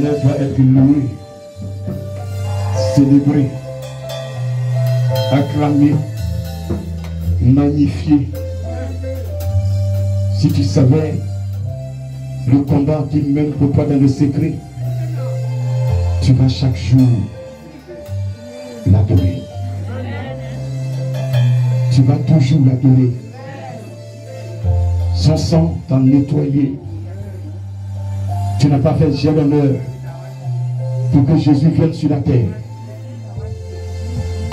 L'éternel doit être loué, célébré, acclamé, magnifié. Si tu savais le combat qu'il mène pour toi dans le secret, tu vas chaque jour l'adorer. Tu vas toujours l'adorer. Son sang t'a nettoyé. Tu n'as pas fait l'honneur pour que Jésus vienne sur la terre.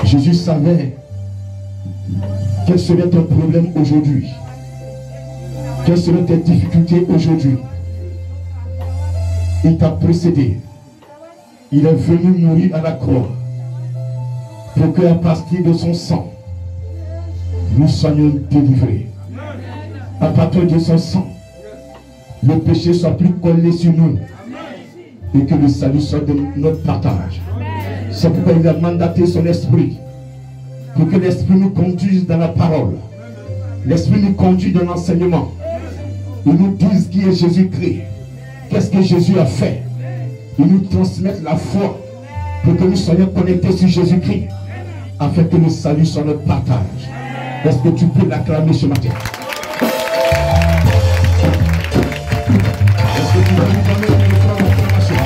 Jésus savait quel serait ton problème aujourd'hui. Quelles seraient tes difficultés aujourd'hui. Il t'a précédé. Il est venu mourir à la croix pour qu'à partir de son sang, nous soyons délivrés. À partir de son sang, le péché soit plus collé sur nous et que le salut soit de notre partage. C'est pourquoi il a mandaté son esprit pour que l'esprit nous conduise dans la parole. L'esprit nous conduit dans l'enseignement. Il nous dise qui est Jésus-Christ. Qu'est-ce que Jésus a fait. Il nous transmette la foi pour que nous soyons connectés sur Jésus-Christ afin que le salut soit notre partage. Est-ce que tu peux l'acclamer ce matin? Est-ce que tu vas lui donner une fois d'acclamation?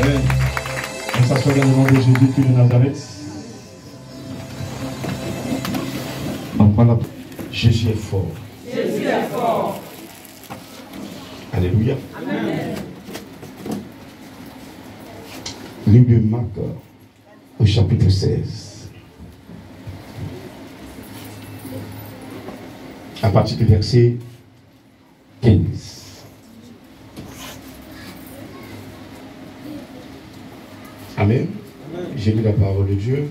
Amen. On s'assoit dans le nom de Jésus-Christ de Nazareth. On prend la... Jésus est fort. Jésus est fort. Alléluia. Amen. Livre de Marc au chapitre 16. À partir du verset 15. Amen. J'ai lu la parole de Dieu.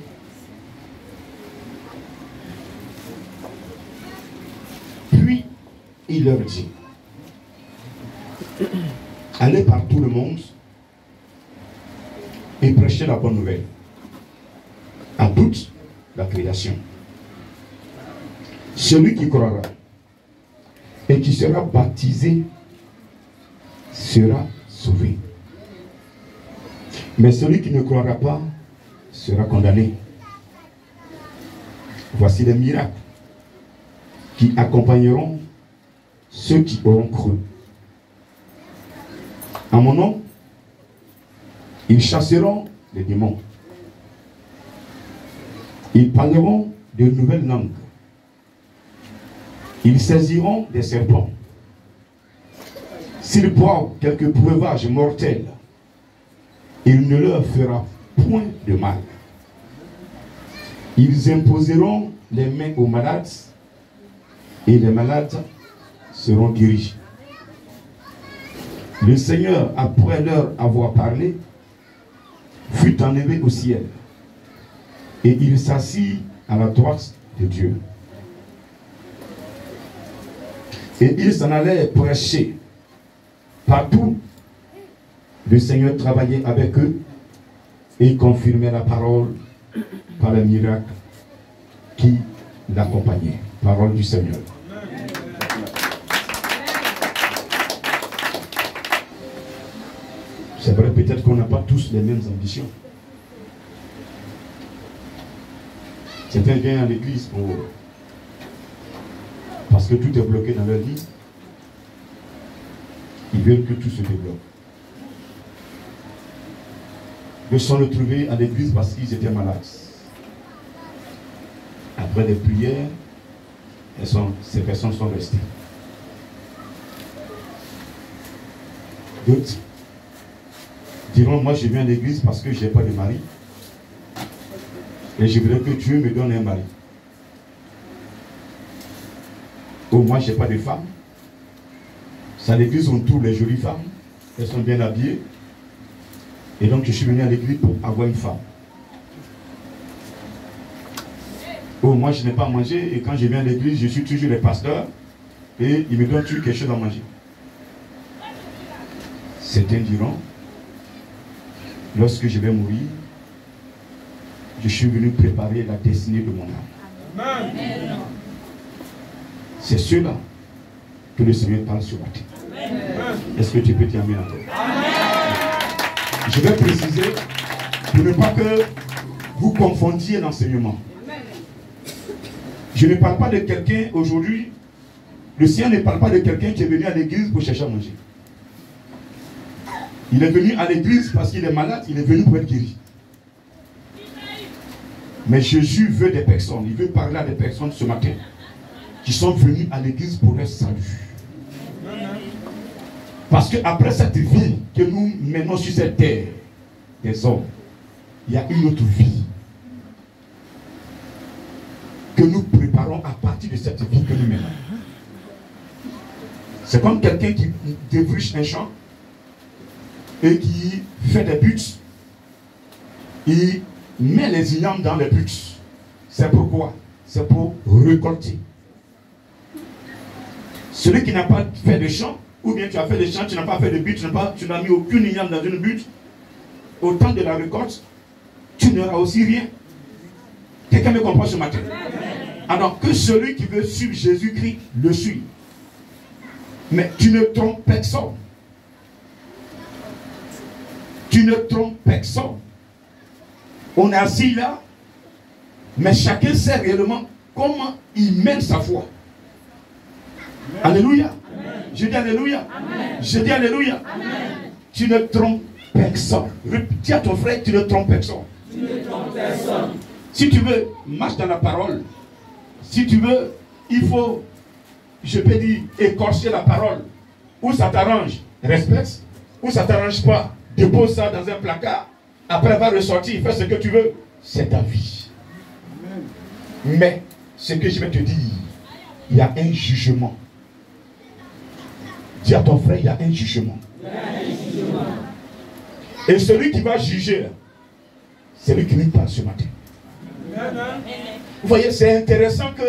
Puis il leur dit: allez par tout le monde et prêchez la bonne nouvelle à toute la création. Celui qui croira et qui sera baptisé sera sauvé. Mais celui qui ne croira pas sera condamné. Voici les miracles qui accompagneront ceux qui auront cru. En mon nom, ils chasseront les démons. Ils parleront de nouvelles langues. Ils saisiront des serpents. S'ils boivent quelques breuvages mortels, il ne leur fera point de mal. Ils imposeront les mains aux malades et les malades seront guéris. Le Seigneur, après leur avoir parlé, fut enlevé au ciel et il s'assit à la droite de Dieu. Et ils s'en allaient prêcher partout. Le Seigneur travaillait avec eux et confirmait la parole par les miracles qui l'accompagnaient. Parole du Seigneur. C'est vrai, peut-être qu'on n'a pas tous les mêmes ambitions. Certains viennent à l'église parce que tout est bloqué dans leur vie. Ils veulent que tout se développe. Ils se sont retrouvés à l'église parce qu'ils étaient malades. Après les prières, ces personnes sont restées. D'autres diront: moi je viens à l'église parce que je n'ai pas de mari. Et je voudrais que Dieu me donne un mari. Oh, moi je n'ai pas de femme. C'est à l'église on trouve les jolies femmes. Elles sont bien habillées. Et donc je suis venu à l'église pour avoir une femme. Oh, moi je n'ai pas mangé. Et quand je viens à l'église, je suis toujours le pasteur. Et il me donne toujours quelque chose à manger. Certains diront: lorsque je vais mourir, je suis venu préparer la destinée de mon âme. C'est ceux-là que le Seigneur parle ce matin. Est-ce que tu peux dire amen à toi? Je vais préciser pour ne pas que vous confondiez l'enseignement. Je ne parle pas de quelqu'un aujourd'hui. Le Seigneur ne parle pas de quelqu'un qui est venu à l'église pour chercher à manger. Il est venu à l'église parce qu'il est malade, il est venu pour être guéri. Mais Jésus veut des personnes, il veut parler à des personnes ce matin qui sont venues à l'église pour leur salut. Parce qu'après cette vie que nous menons sur cette terre, des hommes, il y a une autre vie que nous préparons à partir de cette vie que nous menons. C'est comme quelqu'un qui défriche un champ et qui fait des buts. Il met les ignames dans les buts. C'est pourquoi? C'est pour récolter. Celui qui n'a pas fait de champ, ou bien tu as fait des champs, tu n'as pas fait de but, tu n'as mis aucune igname dans une butte, au temps de la récolte, tu n'auras aussi rien. Quelqu'un me comprend ce matin? Alors que celui qui veut suivre Jésus-Christ le suit. Mais tu ne trompes personne. Tu ne trompes personne. On est assis là, mais chacun sait réellement comment il mène sa foi. Alléluia. Je dis alléluia. Amen. Je dis alléluia. Amen. Tu ne trompes personne. Dis à ton frère, tu ne trompes personne. Tu ne trompes personne. Si tu veux, marche dans la parole. Si tu veux, il faut, je peux dire, écorcher la parole. Où ça t'arrange, respecte. Où ça ne t'arrange pas, dépose ça dans un placard. Après, va ressortir, fais ce que tu veux. C'est ta vie. Amen. Mais, ce que je vais te dire, il y a un jugement. Dis à ton frère, il y a un jugement. Et celui qui va juger, c'est lui qui nous parle ce matin. Vous voyez, c'est intéressant que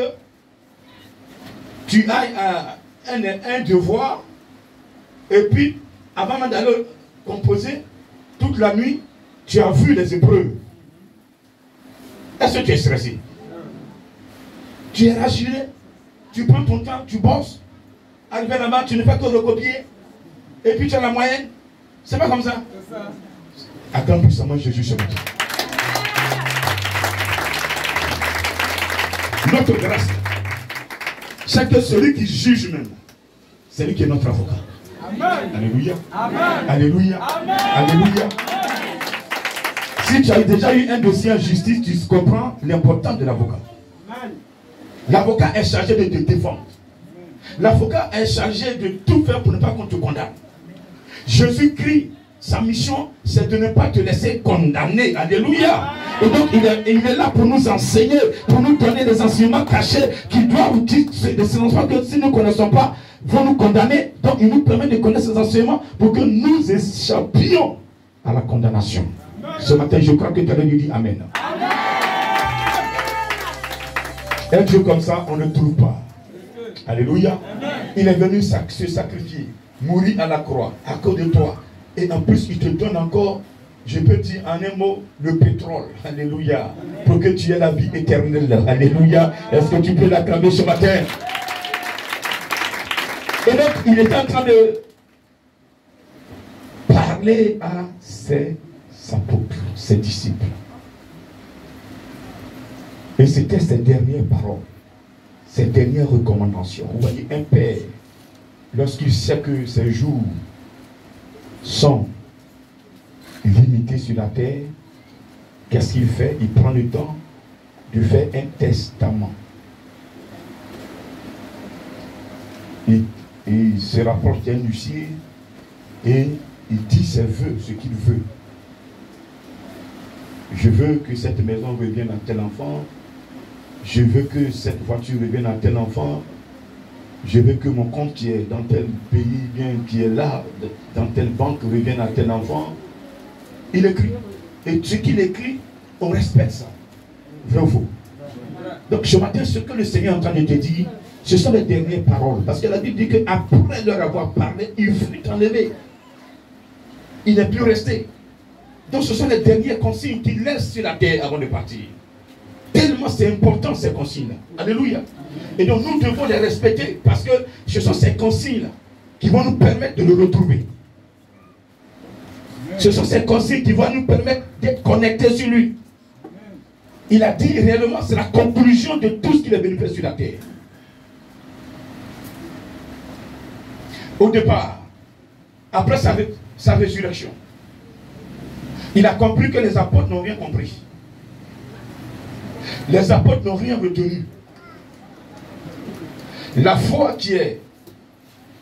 tu ailles à un devoir, et puis, avant d'aller composer, toute la nuit, tu as vu les épreuves. Est-ce que tu es stressé? Tu es rassuré? Tu prends ton temps, tu bosses. Arrivé là-bas, tu ne fais que recopier. Et puis tu as la moyenne. C'est pas comme ça. Attends puissamment Jésus ce matin. Notre grâce, c'est que celui qui juge même, c'est lui qui est notre avocat. Amen. Alléluia. Amen. Alléluia. Amen. Alléluia. Si tu as déjà eu un dossier en justice, tu comprends l'importance de l'avocat. L'avocat est chargé de te défendre. L'avocat est chargé de tout faire pour ne pas qu'on te condamne. Jésus-Christ, sa mission, c'est de ne pas te laisser condamner. Alléluia. Et donc, il est là pour nous enseigner, pour nous donner des enseignements cachés qui doivent dire des enseignements que si nous ne connaissons pas, vont nous condamner. Donc, il nous permet de connaître ces enseignements pour que nous échappions à la condamnation. Ce matin, je crois que tu allais lui dire Amen. Un Dieu comme ça, on ne trouve pas. Alléluia. Il est venu se sacrifier, mourir à la croix, à cause de toi. Et en plus, il te donne encore, je peux dire en un mot, le pétrole. Alléluia. Pour que tu aies la vie éternelle. Alléluia. Est-ce que tu peux l'acclamer ce matin? Et donc, il était en train de parler à ses apôtres, ses disciples. Et c'était ses dernières paroles, ses dernières recommandations. Vous voyez, un père, lorsqu'il sait que ses jours sont limités sur la terre, qu'est-ce qu'il fait? Il prend le temps de faire un testament. Il se rapproche d'un huissier et il dit ses vœux, ce qu'il veut. Je veux que cette maison revienne à tel enfant. Je veux que cette voiture revienne à tel enfant. Je veux que mon compte qui est dans tel pays, bien qui est là, dans telle banque, revienne à tel enfant. Il écrit. Et ce qu'il écrit, on respecte ça. Vrai ou faux? Donc ce matin, ce que le Seigneur est en train de te dire, ce sont les dernières paroles. Parce que la Bible dit qu'après leur avoir parlé, il fut enlevé. Il n'est plus resté. Donc ce sont les dernières consignes qu'il laisse sur la terre avant de partir. Dès Tellement c'est important ces consignes-là. Alléluia. Et donc nous devons les respecter parce que ce sont ces consignes-là qui vont nous permettre de le retrouver. Ce sont ces consignes qui vont nous permettre d'être connectés sur lui. Il a dit réellement, c'est la conclusion de tout ce qu'il est venu faire sur la terre. Au départ, après sa résurrection, il a compris que les apôtres n'ont rien compris. Les apôtres n'ont rien retenu. La foi qui est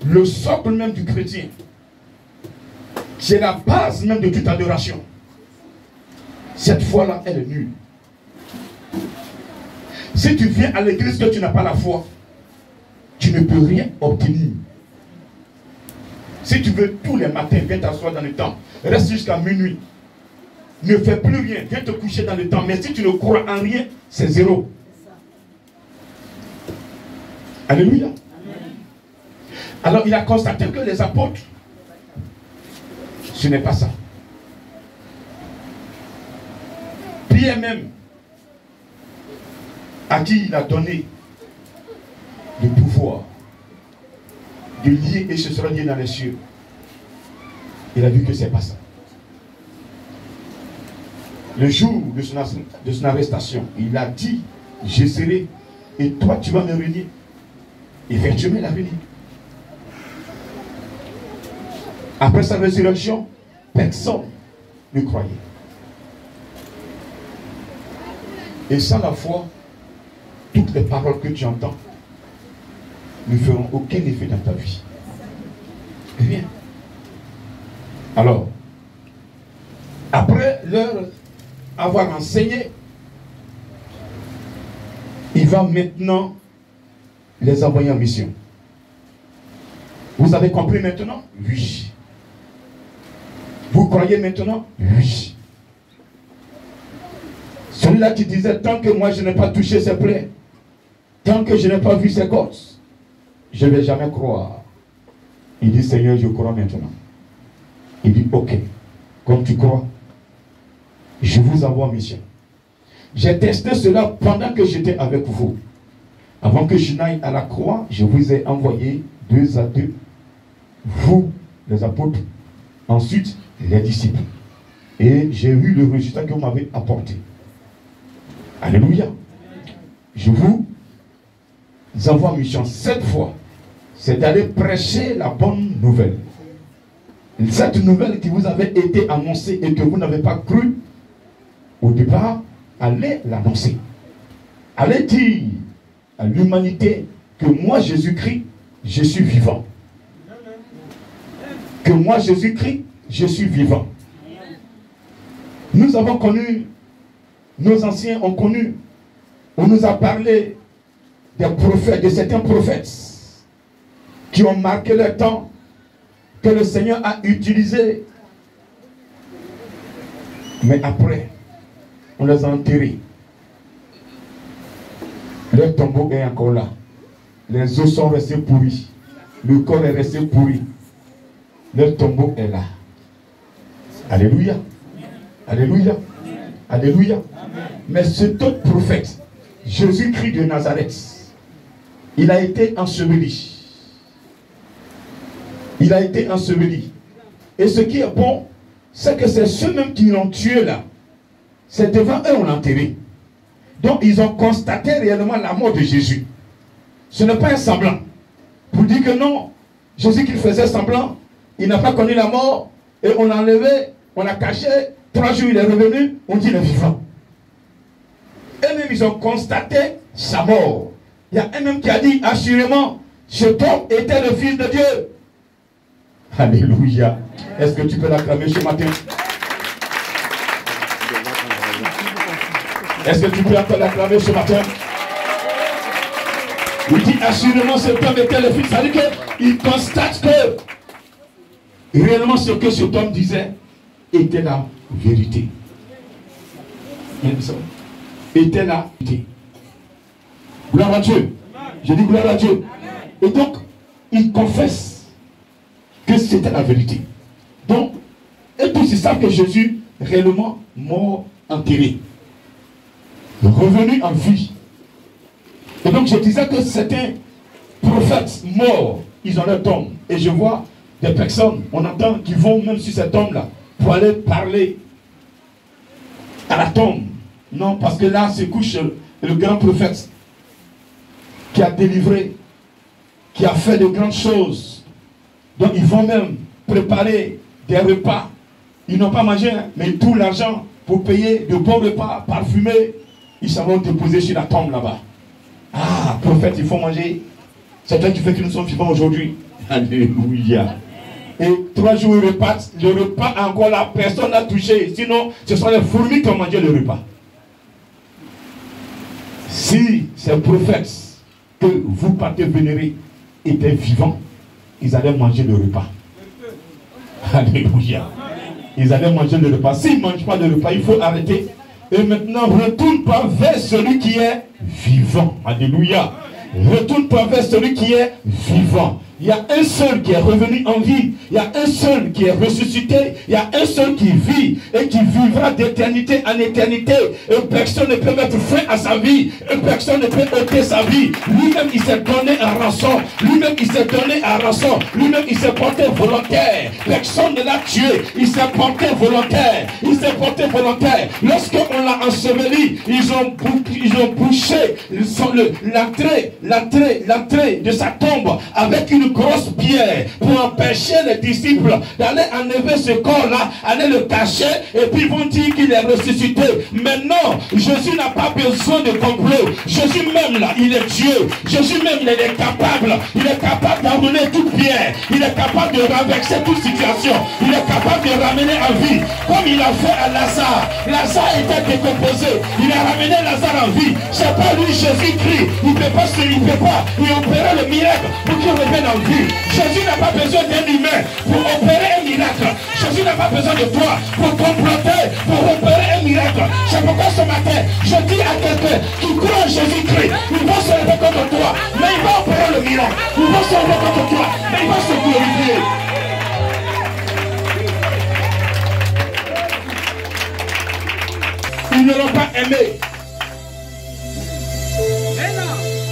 le socle même du chrétien, c'est la base même de toute adoration. Cette foi-là, elle est nulle. Si tu viens à l'église que tu n'as pas la foi, tu ne peux rien obtenir. Si tu veux tous les matins, viens t'asseoir dans le temps, reste jusqu'à minuit. Ne fais plus rien, viens te coucher dans le temps. Mais si tu ne crois en rien, c'est zéro. Alléluia. Alors il a constaté que les apôtres, ce n'est pas ça. Pierre même, à qui il a donné le pouvoir de lier et se sera lié dans les cieux, il a vu que ce n'est pas ça. Le jour de son arrestation, il a dit, je serai, et toi tu vas me réunir. Effectivement, il a réuni. Après sa résurrection, personne ne croyait. Et sans la foi, toutes les paroles que tu entends ne feront aucun effet dans ta vie. Rien. Alors, après leur avoir enseigné, il va maintenant les envoyer en mission. Vous avez compris maintenant? Oui. Vous croyez maintenant? Oui. Celui-là qui disait, tant que moi je n'ai pas touché ses plaies, tant que je n'ai pas vu ses gosses, je ne vais jamais croire. Il dit, Seigneur, je crois maintenant. Il dit, ok, comme tu crois, je vous envoie en mission. J'ai testé cela pendant que j'étais avec vous. Avant que je n'aille à la croix, je vous ai envoyé 2 à 2, vous, les apôtres, ensuite les disciples. Et j'ai eu le résultat que vous m'avez apporté. Alléluia. Je vous envoie en mission cette fois, c'est d'aller prêcher la bonne nouvelle. Cette nouvelle qui vous avait été annoncée et que vous n'avez pas cru au départ, allez l'annoncer. Allez dire à l'humanité que moi, Jésus-Christ, je suis vivant. Que moi, Jésus-Christ, je suis vivant. Nous avons connu, nos anciens ont connu, on nous a parlé des prophètes, de certains prophètes qui ont marqué leur temps, que le Seigneur a utilisé. Mais après, on les a enterrés. Leur tombeau est encore là. Les os sont restés pourris. Le corps est resté pourri. Leur tombeau est là. Alléluia. Alléluia. Alléluia. Mais cet autre prophète, Jésus-Christ de Nazareth, il a été enseveli. Il a été enseveli. Et ce qui est bon, c'est que c'est ceux-mêmes qui l'ont tué là. C'est devant eux on l'a enterré. Donc ils ont constaté réellement la mort de Jésus. Ce n'est pas un semblant. Pour dire que non, Jésus qui faisait semblant, il n'a pas connu la mort, et on l'a enlevé, on l'a caché, 3 jours il est revenu, on dit il est vivant. Eux-mêmes ils ont constaté sa mort. Il y a un même qui a dit assurément, cet homme était le Fils de Dieu. Alléluia. Est-ce que tu peux l'acclamer ce matin? Est-ce que tu peux encore l'acclamer ce matin? Il dit assurément cet homme était le Fils. Ça veut dire qu'il constate que réellement ce que cet homme disait était la vérité. Était la vérité. Gloire à Dieu. Je dis gloire à Dieu. Et donc, il confesse que c'était la vérité. Donc, et tous ils savent que Jésus réellement mort enterré. revenus en vie. Et donc je disais que certains prophètes morts, ils ont leur tombe. Et je vois des personnes, on entend, qui vont même sur cette tombe-là pour aller parler à la tombe. Non, parce que là se couche le grand prophète qui a délivré, qui a fait de grandes choses. Donc ils vont même préparer des repas. Ils n'ont pas mangé, hein, mais tout l'argent pour payer de bons repas parfumés, ils s'en vont déposer sur la tombe là-bas. Ah, prophète, il faut manger. C'est toi qui fais que nous sommes vivants aujourd'hui. Alléluia. Et 3 jours le repas encore là, personne n'a touché. Sinon, ce sont les fourmis qui ont mangé le repas. Si ces prophètes que vous partez vénérer étaient vivants, ils allaient manger le repas. Alléluia. Ils allaient manger le repas. S'ils ne mangent pas le repas, il faut arrêter. Et maintenant, retourne-toi vers celui qui est vivant. Alléluia. Retourne-toi vers celui qui est vivant. Il y a un seul qui est revenu en vie. Il y a un seul qui est ressuscité. Il y a un seul qui vit et qui vivra d'éternité en éternité. Et personne ne peut mettre fin à sa vie. Et personne ne peut ôter sa vie. Lui-même, il s'est donné à rançon. Lui-même, il s'est donné à rançon. Lui-même, il s'est porté volontaire. Personne ne l'a tué. Il s'est porté volontaire. Il s'est porté volontaire. Lorsqu'on l'a enseveli, ils ont bouché l'entrée de sa tombe avec une grosse pierre pour empêcher les disciples d'aller enlever ce corps-là, aller le cacher, et puis ils vont dire qu'il est ressuscité. Maintenant, Jésus n'a pas besoin de complot. Jésus même là, il est Dieu. Jésus même, il est capable. Il est capable d'amener toute pierre. Il est capable de renverser toute situation. Il est capable de ramener en vie, comme il a fait à Lazare. Lazare était décomposé. Il a ramené Lazare en vie. C'est pas lui, Jésus-Christ. Il ne peut pas il opérer le miracle pour qu'il revienne en vie. Jésus n'a pas besoin d'un humain pour opérer un miracle. Jésus n'a pas besoin de toi pour comploter, pour opérer un miracle. C'est pourquoi ce matin, je dis à quelqu'un qui croit en Jésus-Christ, il va se lever contre toi, mais il va opérer le miracle. Il va se lever contre toi, mais il va se glorifier. Ils ne l'ont pas aimé.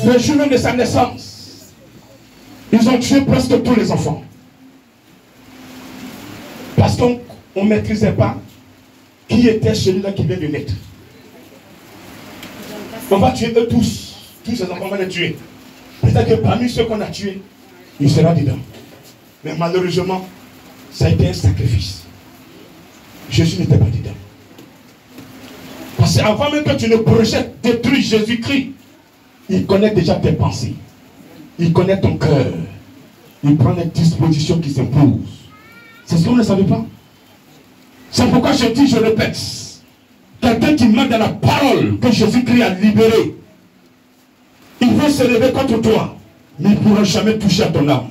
Le jour même de sa naissance, ils ont tué presque tous les enfants. Parce qu'on ne maîtrisait pas qui était celui-là qui vient de naître. On va tuer eux tous. Tous ces enfants, on va les tuer. Peut-être que parmi ceux qu'on a tués, il sera dedans. Mais malheureusement, ça a été un sacrifice. Jésus n'était pas dedans. Parce qu'avant même que tu ne projettes détruire Jésus-Christ, il connaît déjà tes pensées. Il connaît ton cœur. Il prend les dispositions qui s'imposent. C'est ce qu'on ne savait pas. C'est pourquoi je dis, je répète, quelqu'un qui met dans la parole que Jésus-Christ a libéré, il va se lever contre toi, mais il ne pourra jamais toucher à ton âme.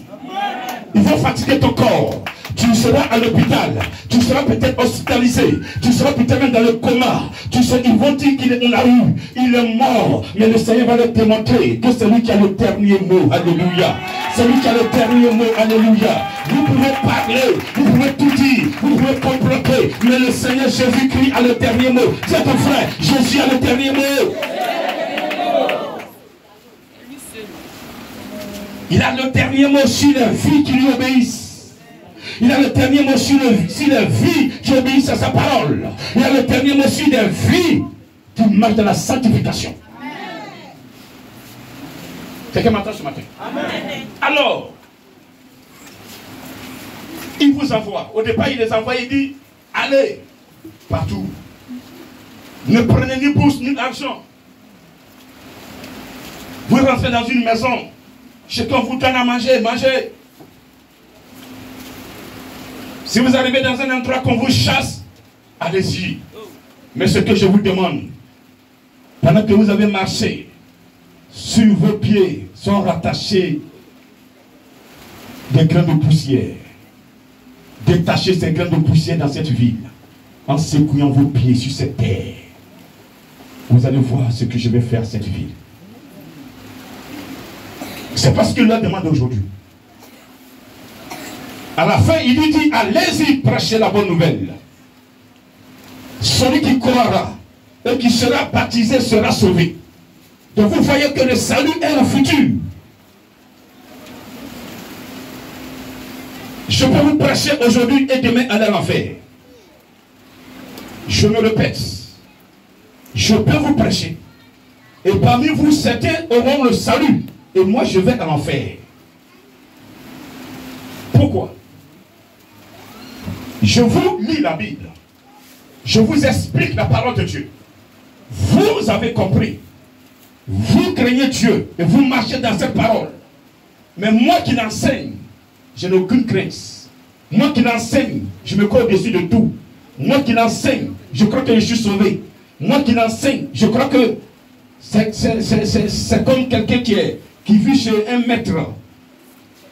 Il va fatiguer ton corps. Tu seras à l'hôpital, tu seras peut-être hospitalisé, tu seras peut-être même dans le coma. Ils vont dire qu'il est mort, mais le Seigneur va leur démontrer que c'est lui qui a le dernier mot. Alléluia. C'est lui qui a le dernier mot. Alléluia. Vous pouvez parler, vous pouvez tout dire, vous pouvez comploter, mais le Seigneur Jésus-Christ a le dernier mot. C'est ton frère, Jésus a le dernier mot. Il a le dernier mot sur les vies qui lui obéissent. Il a le dernier mot sur les vies qui obéissent à sa parole. Il a le dernier mot sur les vies qui marchent dans la sanctification. Quelqu'un m'entend ce matin? Amen. Alors, il vous envoie. Au départ, il les envoie, il dit, allez partout. Ne prenez ni bourse ni argent. Vous rentrez dans une maison. Chacun vous donne à manger, mangez. Si vous arrivez dans un endroit qu'on vous chasse, allez-y. Mais ce que je vous demande, pendant que vous avez marché, sur vos pieds sont rattachés des grains de poussière. Détachez ces grains de poussière dans cette ville, en secouant vos pieds sur cette terre. Vous allez voir ce que je vais faire à cette ville. C'est parce qu'il leur demande aujourd'hui. À la fin, il lui dit, allez-y prêcher la bonne nouvelle. Celui qui croira et qui sera baptisé sera sauvé. Donc vous voyez que le salut est le futur. Je peux vous prêcher aujourd'hui et demain aller à l'enfer. Je me répète. Je peux vous prêcher. Et parmi vous, certains auront le salut. Et moi, je vais à l'enfer. Pourquoi? Je vous lis la Bible. Je vous explique la parole de Dieu. Vous avez compris. Vous craignez Dieu et vous marchez dans cette parole. Mais moi qui l'enseigne, je n'ai aucune crainte. Moi qui l'enseigne, je me colle au-dessus de tout. Moi qui l'enseigne, je crois que je suis sauvé. Moi qui l'enseigne, je crois que c'est comme quelqu'un qui vit chez un maître.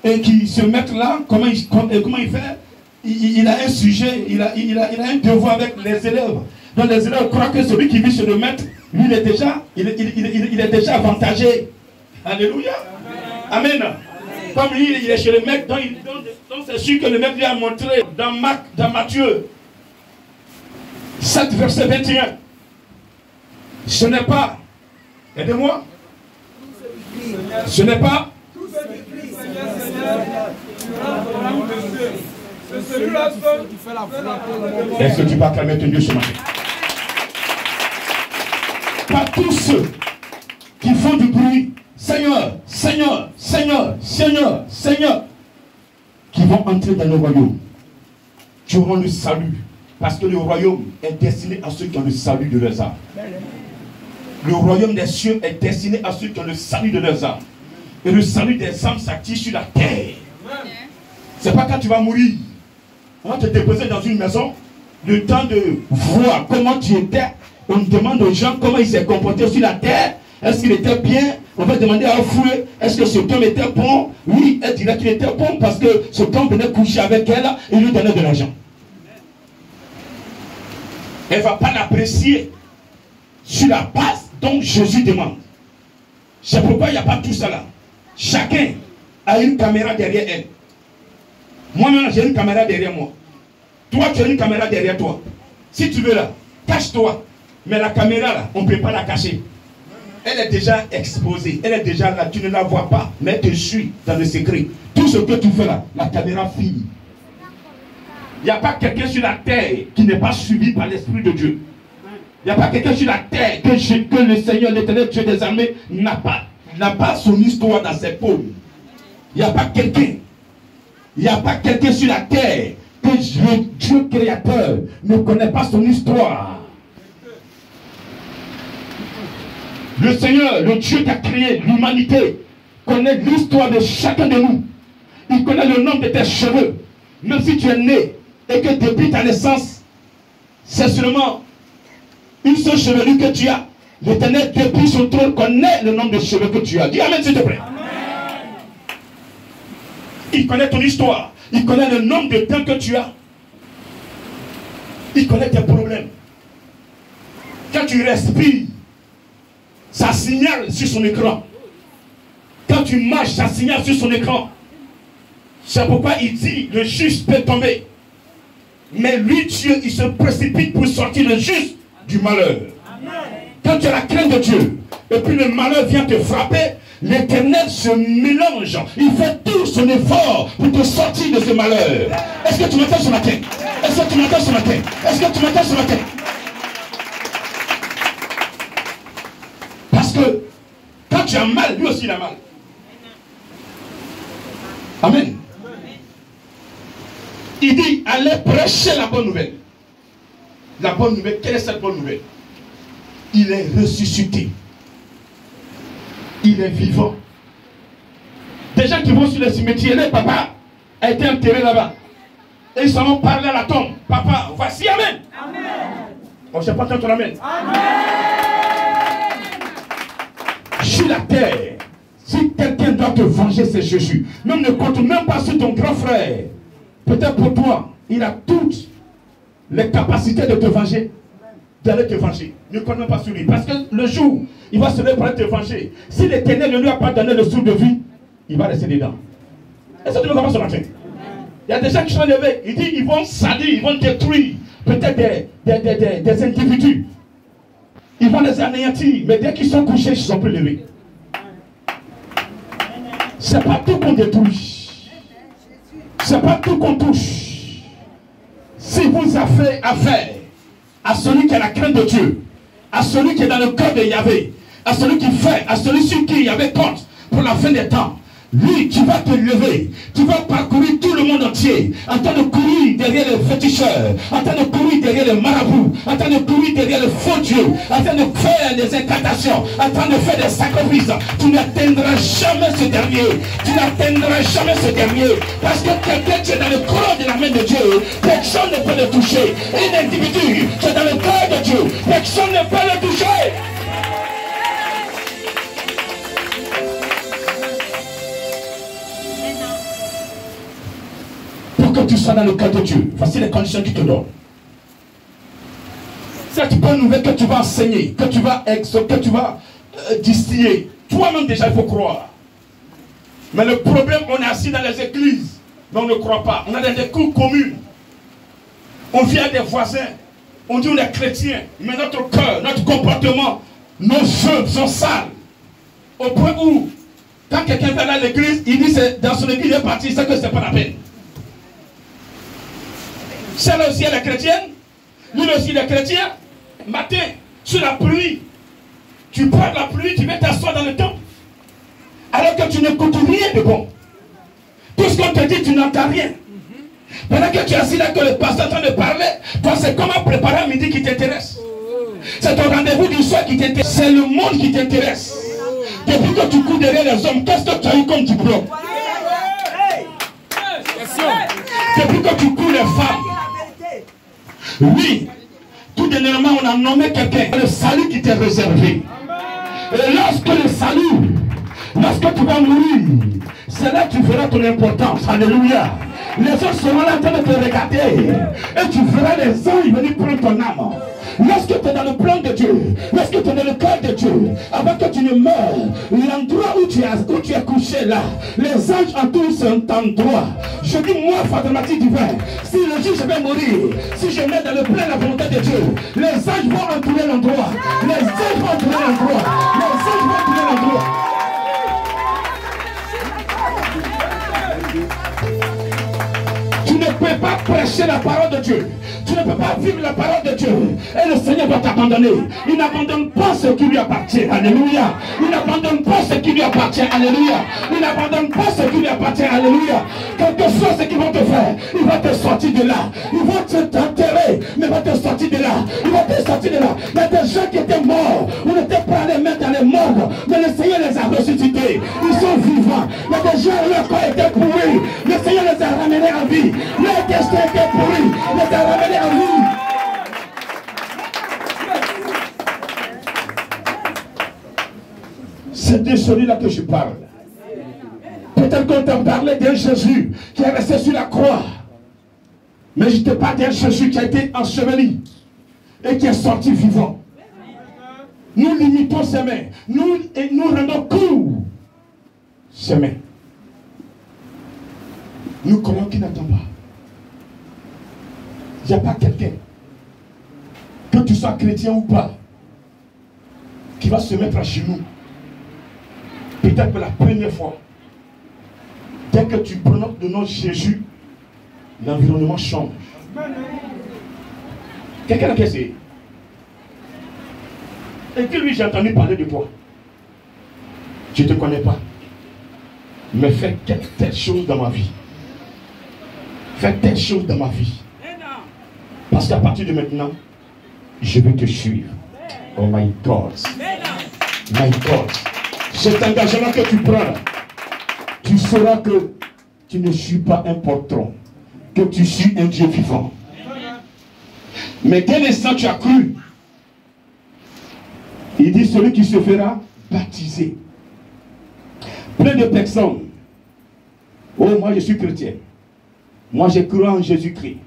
Et qui, ce maître-là, comment il fait? Il a un sujet, il a un devoir avec les élèves. Donc les élèves croient que celui qui vit chez le maître, lui, il est déjà avantagé. Alléluia. Amen. Amen. Comme lui, il est chez le maître, donc c'est sûr que le maître lui a montré dans Matthieu 7, verset 21. Ce n'est pas, aidez-moi, ce n'est pas, est-ce que tu peux acclamer ton Dieu ce matin? Pas tous ceux qui font du bruit, Seigneur, Seigneur, Seigneur, Seigneur, Seigneur, qui vont entrer dans le royaume, qui auront le salut. Parce que le royaume est destiné à ceux qui ont le salut de leurs âmes. Le royaume des cieux est destiné à ceux qui ont le salut de leurs âmes. Et le salut des âmes s'active sur la terre. C'est pas quand tu vas mourir. On va te déposer dans une maison. Le temps de voir comment tu étais. On demande aux gens comment ils s'est comporté sur la terre. Est-ce qu'il était bien? On va demander à Foué, est-ce que ce homme était bon? Oui, elle dirait qu'il était bon parce que ce homme venait coucher avec elle et lui donnait de l'argent. Elle ne va pas l'apprécier sur la base dont Jésus demande. C'est pourquoi il n'y a pas tout ça là. Chacun a une caméra derrière elle. Moi-même, j'ai une caméra derrière moi. Toi, tu as une caméra derrière toi. Si tu veux là, cache-toi. Mais la caméra là, on ne peut pas la cacher. Elle est déjà exposée. Elle est déjà là. Tu ne la vois pas. Mais elle te suit dans le secret. Tout ce que tu fais là, la caméra filme. Il n'y a pas quelqu'un sur la terre qui n'est pas suivi par l'Esprit de Dieu. Il n'y a pas quelqu'un sur la terre que le Seigneur, l'Éternel Dieu des armées, n'a pas son histoire dans ses paumes. Il n'y a pas quelqu'un. Il n'y a pas quelqu'un sur la terre que le Dieu créateur ne connaît pas son histoire. Le Seigneur, le Dieu qui a créé l'humanité, connaît l'histoire de chacun de nous. Il connaît le nom de tes cheveux. Même si tu es né et que depuis ta naissance, c'est seulement une seule chevelure que tu as. L'Éternel, depuis son trône, connaît le nombre de cheveux que tu as. Dis Amen, s'il te plaît. Amen. Il connaît ton histoire. Il connaît le nombre de temps que tu as. Il connaît tes problèmes. Quand tu respires, ça signale sur son écran. Quand tu marches, ça signale sur son écran. C'est pourquoi il dit, le juste peut tomber. Mais lui, Dieu, il se précipite pour sortir le juste du malheur. Amen. Quand tu as la crainte de Dieu, et puis le malheur vient te frapper, l'Éternel se mélange. Il fait tout son effort pour te sortir de ce malheur. Est-ce que tu m'entends ce matin? Est-ce que tu m'entends ce matin? Est-ce que tu m'entends ce matin? Parce que quand tu as mal, lui aussi il a mal. Amen. Il dit, allez prêcher la bonne nouvelle. La bonne nouvelle, quelle est cette bonne nouvelle? Il est ressuscité. Il est vivant. Des gens qui vont sur le cimetière, le papa a été enterré là-bas. Et ils s'en vont parler à la tombe. Papa, voici, amen. Amen. On ne sait pas quand on amène. Amen. Sur la terre, si quelqu'un doit te venger, c'est Jésus. Même ne compte même pas sur ton grand frère. Peut-être pour toi, il a toutes les capacités de te venger, d'aller te venger. Ne compte même pas sur lui. Parce que le jour, il va se lever pour te venger. Si l'Éternel ne lui a pas donné le souffle de vie, il va rester dedans. Est-ce que tu me comprends ce matin? Il y a des gens qui sont levés. Il dit ils vont salir, ils vont détruire peut-être des individus. Ils vont les anéantir, mais dès qu'ils sont couchés, ils ne sont plus levés. C'est pas tout qu'on détruit. C'est pas tout qu'on touche. Si vous avez affaire à celui qui a la crainte de Dieu, à celui qui est dans le cœur de Yahvé, à celui qui fait, à celui sur qui Yahvé compte pour la fin des temps, lui, tu vas te lever, tu vas parcourir tout le monde entier, en train de courir derrière les féticheurs, en train de courir derrière les marabouts, en train de courir derrière les faux dieux, en train de faire des incantations, en train de faire des sacrifices. Tu n'atteindras jamais ce dernier, tu n'atteindras jamais ce dernier, parce que quelqu'un qui est dans le creux de la main de Dieu, personne ne peut le toucher. Un individu qui est dans le cœur de Dieu, personne ne peut le toucher. Que tu sois dans le cœur de Dieu, voici les conditions qu'il te donne. Cette bonne nouvelle que tu vas enseigner, que tu vas distiller, toi-même déjà il faut croire. Mais le problème, on est assis dans les églises, mais on ne croit pas. On a des cours communes. On vient des voisins, on dit on est chrétien, mais notre cœur, notre comportement, nos jeux sont sales. Au point où, quand quelqu'un vient dans l'église, il dit dans son église il est parti, c'est que c'est pas la peine. Celle aussi elle est chrétienne, lui aussi il est chrétien. Matin, sur la pluie, tu prends la pluie, tu vas t'asseoir dans le temple. Alors que tu n'écoutes rien de bon. Tout ce qu'on te dit, tu n'entends rien. Pendant que tu es assis là, que le pasteur est en train de parler, toi c'est comment préparer un midi qui t'intéresse. C'est ton rendez-vous du soir qui t'intéresse. C'est le monde qui t'intéresse. Depuis que tu cours derrière les hommes, qu'est-ce que tu as eu comme diplôme? Depuis que tu cours les femmes. Oui, tout dernièrement on a nommé quelqu'un. Le salut qui t'est réservé. Et lorsque le salut, lorsque tu vas mourir, c'est là que tu verras ton importance. Alléluia. Les autres seront là en train de te regarder. Et tu verras les anges venir prendre ton âme. Lorsque tu es dans le plan de Dieu, lorsque tu es dans le cœur de Dieu, avant que tu ne meurs, l'endroit où tu es couché là, les anges entourent cet endroit. Je dis moi, Father divin, si le jour je vais mourir, si je mets dans le plan la volonté de Dieu, les anges vont entourer l'endroit. Les anges vont entourer l'endroit. Les anges vont entourer l'endroit. Tu ne peux pas prêcher la parole de Dieu. Tu ne peux pas vivre la parole de Dieu. Et le Seigneur va t'abandonner. Il n'abandonne pas ce qui lui appartient. Alléluia. Il n'abandonne pas ce qui lui appartient. Alléluia. Il n'abandonne pas ce qui lui appartient. Alléluia. Quel que soit ce qu'ils vont te faire, il va te sortir de là. Ils vont t'enterrer, mais il va te sortir de là. Il va te sortir de là. Il y a des gens qui étaient morts. On n'était pas allés mettre dans les morgues. Mais le Seigneur les a ressuscités. Ils sont vivants. Il y a des gens, leur corps était pourri. Le Seigneur les a ramenés en vie. Leur destin était pourri. Il les a ramenés en vie. C'est de celui-là que je parle. Peut-être qu'on t'a parlé d'un Jésus qui est resté sur la croix. Mais je te parle d'un Jésus qui a été enseveli et qui est sorti vivant. Nous limitons ses mains. Nous rendons court ses mains. Nous croyons qu'il n'attend pas. Il n'y a pas quelqu'un, que tu sois chrétien ou pas, qui va se mettre à genoux. Peut-être pour la première fois. Dès que tu prononces le nom de Jésus, l'environnement change. Quelqu'un a essayé. Et que lui, j'ai entendu parler de toi. Je ne te connais pas. Mais fais telle chose dans ma vie. Fais telle chose dans ma vie. Parce qu'à partir de maintenant, je vais te suivre. Oh my God. My God. Cet engagement que tu prends, tu sauras que tu ne suis pas un poltron, que tu suis un Dieu vivant. Mais dès l'instant tu as cru, il dit celui qui se fera baptiser. Plein de personnes. Oh, moi je suis chrétien. Moi j'ai cru en Jésus-Christ.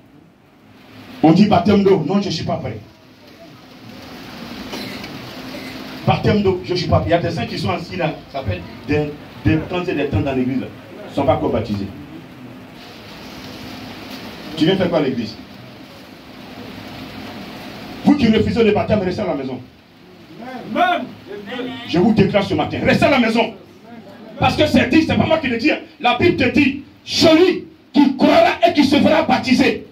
On dit baptême d'eau. Non, je ne suis pas prêt. Baptême d'eau, je ne suis pas prêt. Il y a des saints qui sont assis là. Ça s'appelle des temps et des temps dans l'église. Ils ne sont pas encore baptisés. Tu viens faire quoi à l'église? Vous qui refusez le baptême, restez à la maison. Je vous déclare ce matin, restez à la maison. Parce que c'est dit, c'est pas moi qui le dis. La Bible te dit, celui qui croira et qui se fera baptiser.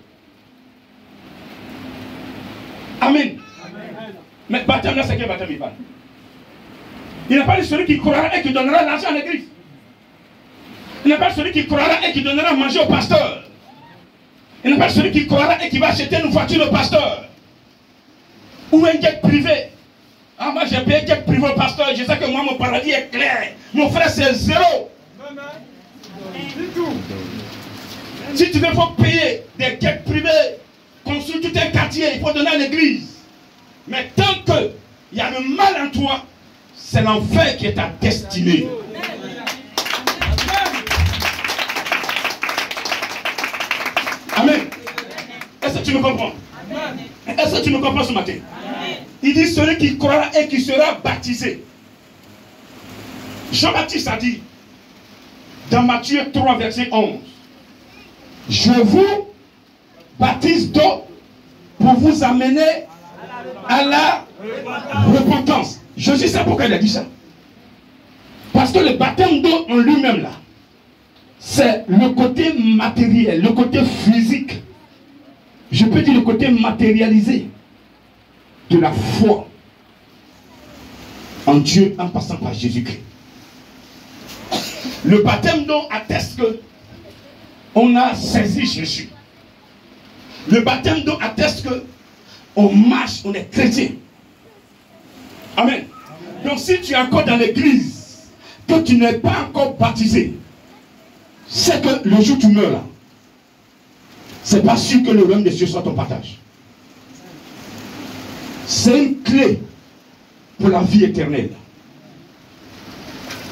Amen. Mais baptême là, c'est quel baptême il parle? Il n'a pas dit celui qui croira et qui donnera l'argent à l'église. Il n'a pas dit celui qui croira et qui donnera à manger au pasteur. Il n'a pas dit celui qui croira et qui va acheter une voiture au pasteur. Ou un jet privé. Ah, moi j'ai payé un jet privé au pasteur. Je sais que moi mon paradis est clair. Mon frère c'est zéro. Si tu veux, il faut payer des jets privés, construire tout un quartier, il faut donner à l'église. Mais tant qu'il y a le mal en toi, c'est l'enfer qui est ta destinée. Amen. Est-ce que tu me comprends? Est-ce que tu me comprends ce matin? Il dit celui qui croira et qui sera baptisé. Jean-Baptiste a dit dans Matthieu 3 verset 11, je vous baptise d'eau pour vous amener à la repentance. Jésus sait pourquoi il a dit ça. Parce que le baptême d'eau en lui-même là, c'est le côté matériel, le côté physique. Je peux dire le côté matérialisé de la foi en Dieu en passant par Jésus-Christ. Le baptême d'eau atteste que on a saisi Jésus. Le baptême d'eau atteste que on marche, on est chrétien. Amen. Donc si tu es encore dans l'église, que tu n'es pas encore baptisé, c'est que le jour où tu meurs là, c'est pas sûr que le royaume des cieux soit ton partage. C'est une clé pour la vie éternelle.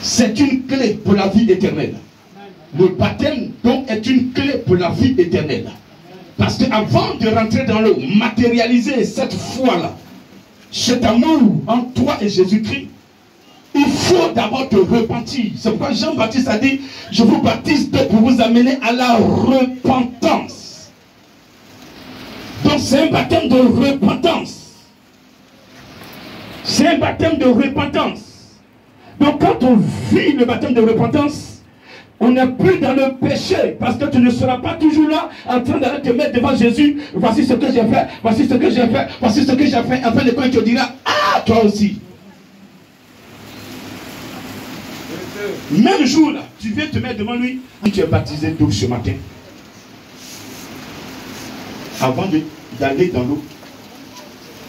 C'est une clé pour la vie éternelle. Le baptême donc est une clé pour la vie éternelle. Parce qu'avant de rentrer dans l'eau, matérialiser cette foi-là, cet amour en toi et Jésus-Christ, il faut d'abord te repentir. C'est pourquoi Jean-Baptiste a dit, je vous baptise pour vous amener à la repentance. Donc c'est un baptême de repentance. C'est un baptême de repentance. Donc quand on vit le baptême de repentance, on n'est plus dans le péché, parce que tu ne seras pas toujours là en train de te mettre devant Jésus. Voici ce que j'ai fait, voici ce que j'ai fait, voici ce que j'ai fait. Enfin, quand il te dira, ah, toi aussi. Même jour là, tu viens te mettre devant lui, tu es baptisé d'eau ce matin. Avant d'aller dans l'eau,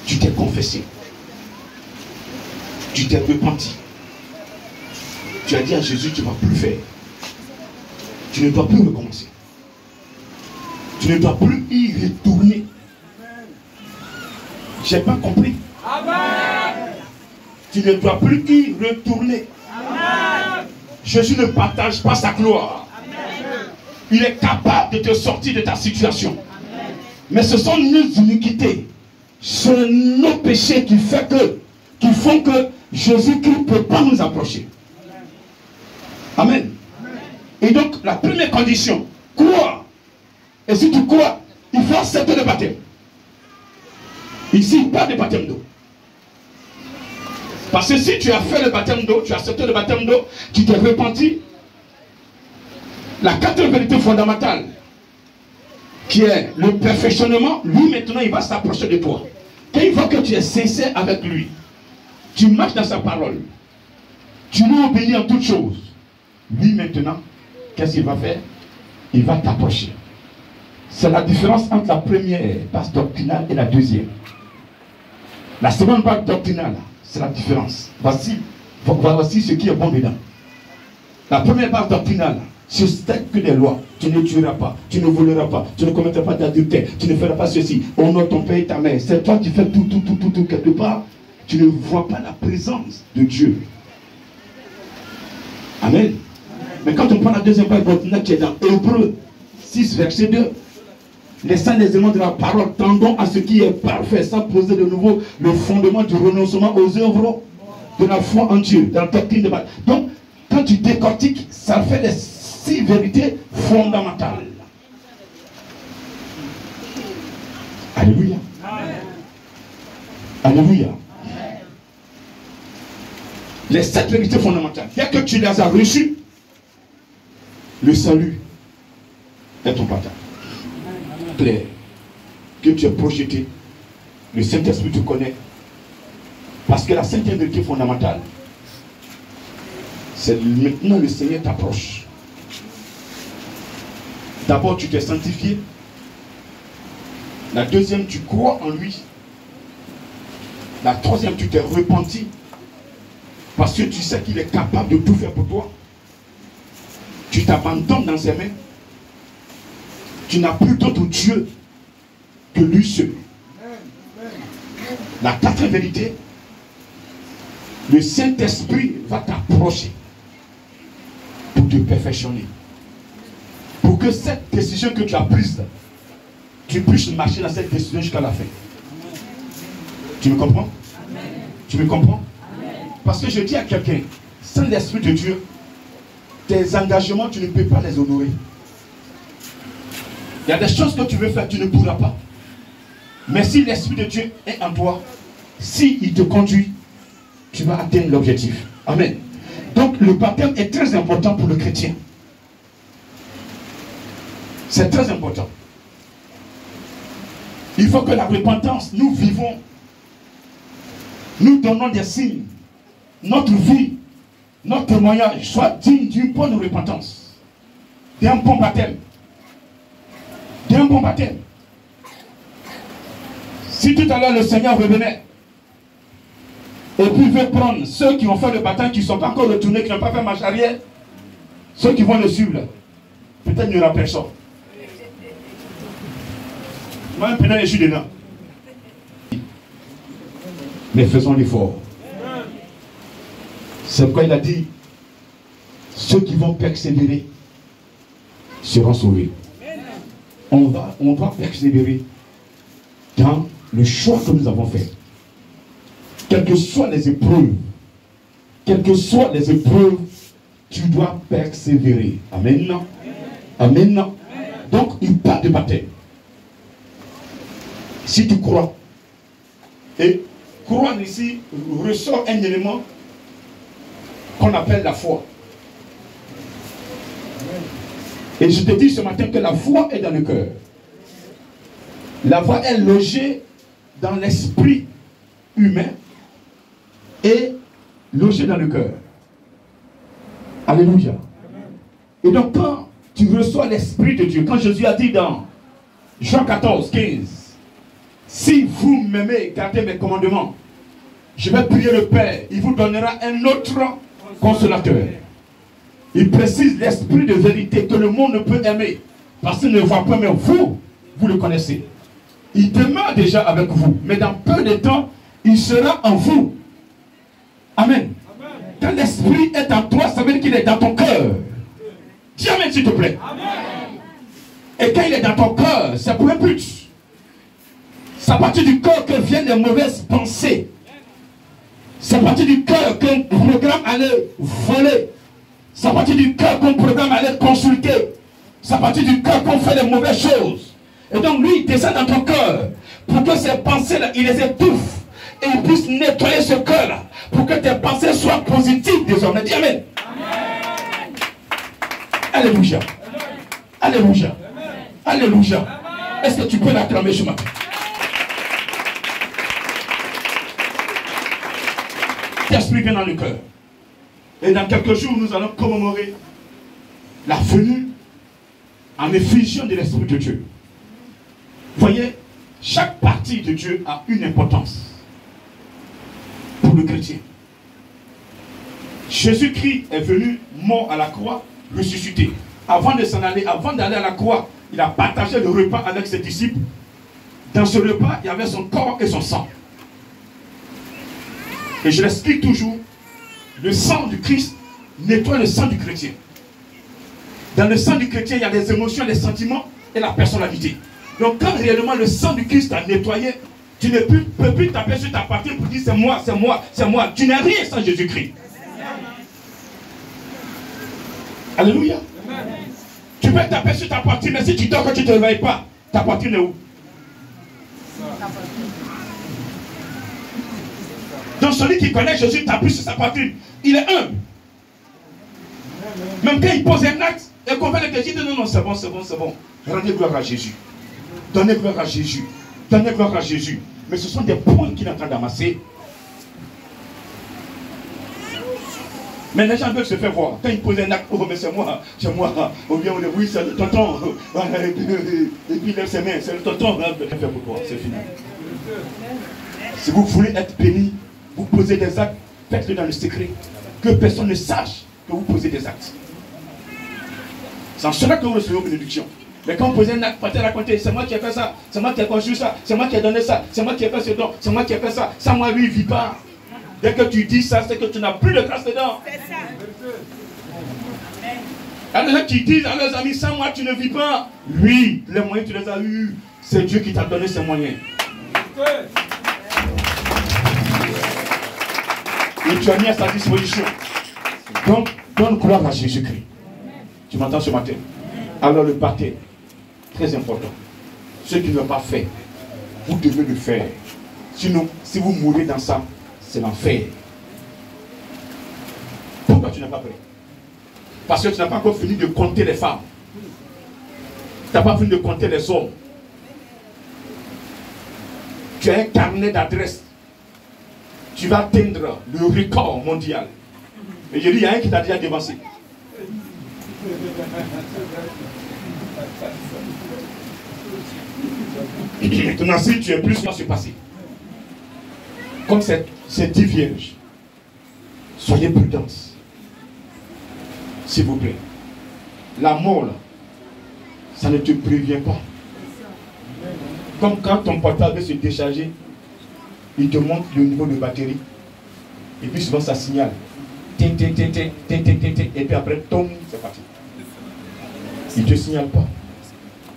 tu t'es confessé. Tu t'es repenti. Tu as dit à Jésus, tu ne vas plus faire. Tu ne dois plus recommencer. Tu ne dois plus y retourner. Je n'ai pas compris. Amen. Tu ne dois plus y retourner. Amen. Jésus ne partage pas sa gloire. Amen. Il est capable de te sortir de ta situation. Amen. Mais ce sont nos iniquités, ce sont nos péchés qui font que Jésus-Christ ne peut pas nous approcher. Amen. Et donc, la première condition, croire. Et si tu crois, il faut accepter le baptême. Ici, pas de baptême d'eau. Parce que si tu as fait le baptême d'eau, tu as accepté le baptême d'eau, tu t'es repenti, la quatrième vérité fondamentale, qui est le perfectionnement, lui maintenant, il va s'approcher de toi. Quand il voit que tu es sincère avec lui, tu marches dans sa parole, tu lui obéis en toutes choses, lui maintenant, qu'est-ce qu'il va faire? Il va t'approcher. C'est la différence entre la première base doctrinale et la deuxième. La seconde base doctrinale, c'est la différence. Voici ce qui est bon dedans. La première base doctrinale, c'est que des lois. Tu ne tueras pas, tu ne voleras pas, tu ne commettras pas d'adultère, tu ne feras pas ceci. Honore ton père et ta mère. C'est toi qui fais tout quelque part. Tu ne vois pas la présence de Dieu. Amen. Mais quand on prend la deuxième base doctrinale qui est dans Hébreux 6, verset 2, les saints des éléments de la parole, tendons à ce qui est parfait, sans poser de nouveau le fondement du renoncement aux œuvres de la foi en Dieu, dans le doctrine de base. Donc, quand tu décortiques, ça fait les 6 vérités fondamentales. Alléluia. Alléluia. Les 7 vérités fondamentales. Dès que tu les as reçues, le salut est ton partage. Clair. Que tu es projeté. Le Saint-Esprit te connaît. Parce que la 5e vérité fondamentale, c'est maintenant le Seigneur t'approche. D'abord, tu t'es sanctifié. La 2e, tu crois en lui. La 3e, tu t'es repenti. Parce que tu sais qu'il est capable de tout faire pour toi. Tu t'abandonnes dans ses mains. Tu n'as plus d'autre Dieu que lui seul. La 4e vérité, le Saint-Esprit va t'approcher pour te perfectionner. Pour que cette décision que tu as prise, tu puisses marcher dans cette décision jusqu'à la fin. Tu me comprends? Tu me comprends? Parce que je dis à quelqu'un, sans l'Esprit de Dieu, tes engagements, tu ne peux pas les honorer. Il y a des choses que tu veux faire, tu ne pourras pas. Mais si l'Esprit de Dieu est en toi, s'il te conduit, tu vas atteindre l'objectif. Amen. Donc le baptême est très important pour le chrétien. C'est très important. Il faut que la repentance, nous vivons, nous donnons des signes. Notre vie, notre témoignage soit digne d'une bonne repentance, d'un bon baptême. D'un bon baptême. Si tout à l'heure le Seigneur revenait et puis veut prendre ceux qui ont fait le baptême, qui ne sont pas encore retournés, qui n'ont pas fait marche arrière, ceux qui vont le suivre, peut-être il n'y aura personne. Moi, maintenant, je suis dedans. Mais faisons l'effort. C'est pourquoi il a dit, ceux qui vont persévérer seront sauvés. On doit persévérer dans le choix que nous avons fait. Quelles que soient les épreuves, tu dois persévérer. Amen. Amen. Donc, il parle de baptême. Si tu crois, et croire ici ressort un élément qu'on appelle la foi. Et je te dis ce matin que la foi est dans le cœur. La foi est logée dans l'esprit humain et logée dans le cœur. Alléluia. Et donc quand tu reçois l'esprit de Dieu, quand Jésus a dit dans Jean 14, 15, si vous m'aimez, gardez mes commandements, je vais prier le Père, il vous donnera un autre consolateur. Il précise l'esprit de vérité que le monde ne peut aimer parce qu'il ne le voit pas, mais vous le connaissez. Il demeure déjà avec vous, mais dans peu de temps, il sera en vous. Amen. Quand l'esprit est en toi, ça veut dire qu'il est dans ton cœur. Dis amen s'il te plaît. Amen. Et quand il est dans ton cœur, c'est pour un but. C'est à partir du cœur que viennent les mauvaises pensées. C'est à partir du cœur qu'un programme allait voler. C'est à partir du cœur qu'on programme allait consulter. C'est à partir du cœur qu'on fait les mauvaises choses. Et donc lui, il descend dans ton cœur pour que ces pensées-là, il les étouffe. Et il puisse nettoyer ce cœur-là pour que tes pensées soient positives désormais. Dis amen. Amen. Alléluia. Alléluia. Alléluia. Est-ce que tu peux l'acclamer ce matin? L'esprit vient dans le cœur. Et dans quelques jours, nous allons commémorer la venue en effusion de l'Esprit de Dieu. Voyez, chaque partie de Dieu a une importance pour le chrétien. Jésus-Christ est venu mort à la croix, ressuscité. Avant de s'en aller, avant d'aller à la croix, il a partagé le repas avec ses disciples. Dans ce repas, il y avait son corps et son sang. Et je l'explique toujours, le sang du Christ nettoie le sang du chrétien. Dans le sang du chrétien, il y a les émotions, les sentiments et la personnalité. Donc quand réellement le sang du Christ t'a nettoyé, tu ne peux plus taper sur ta partie pour dire c'est moi, c'est moi, c'est moi. Tu n'es rien sans Jésus-Christ. Alléluia. Tu peux taper sur ta partie, mais si tu dors quand tu ne te réveilles pas, ta partie est où? Donc celui qui connaît Jésus t'appuie sur sa poitrine. il est humble. Même quand il pose un acte, et qu'on fait le péché, il dit non, non, c'est bon, c'est bon, c'est bon. Rendez gloire à Jésus. Donnez gloire à Jésus. Donnez gloire à Jésus. Mais ce sont des points qu'il est en train d'amasser. Mais les gens veulent se faire voir. Quand ils posent un acte, oh mais c'est moi. Ou bien on dit oui, c'est le tonton. Et puis il lève ses mains, c'est le tonton. Fait pour toi, c'est fini. Si vous voulez être béni, vous posez des actes, faites-le dans le secret. Que personne ne sache que vous posez des actes. C'est en cela que vous recevez vos bénédictions. Mais quand vous posez un acte, partez raconter, c'est moi qui ai fait ça, c'est moi qui ai construit ça, c'est moi qui ai donné ça, c'est moi qui ai fait ce don, c'est moi qui ai fait ça, ça moi lui il ne vit pas. Dès que tu dis ça, c'est que tu n'as plus de grâce dedans. C'est ça. Il y a des gens qui disent à leurs amis, sans moi tu ne vis pas. Oui, les moyens tu les as eus, c'est Dieu qui t'a donné ces moyens. Et tu as mis à sa disposition. Donc, donne gloire à Jésus-Christ. Tu m'entends ce matin? Alors le baptême, très important. Ceux qui ne l'ont pas fait, vous devez le faire. Sinon, si vous mourrez dans ça, c'est l'enfer. Pourquoi tu n'as pas fait? Parce que tu n'as pas encore fini de compter les femmes. Tu n'as pas fini de compter les hommes. Tu as un carnet d'adresses. Tu vas atteindre le record mondial. Et je dis, il y a un qui t'a déjà dévancé. Maintenant, si tu es plus, va se passer. Comme c'est 10 vierges, soyez prudents. S'il vous plaît. La mort, là, ça ne te prévient pas. Comme quand ton portable veut se décharger, il te montre le niveau de batterie. Et puis souvent ça signale. Et puis après, tombe, c'est parti. Il ne te signale pas.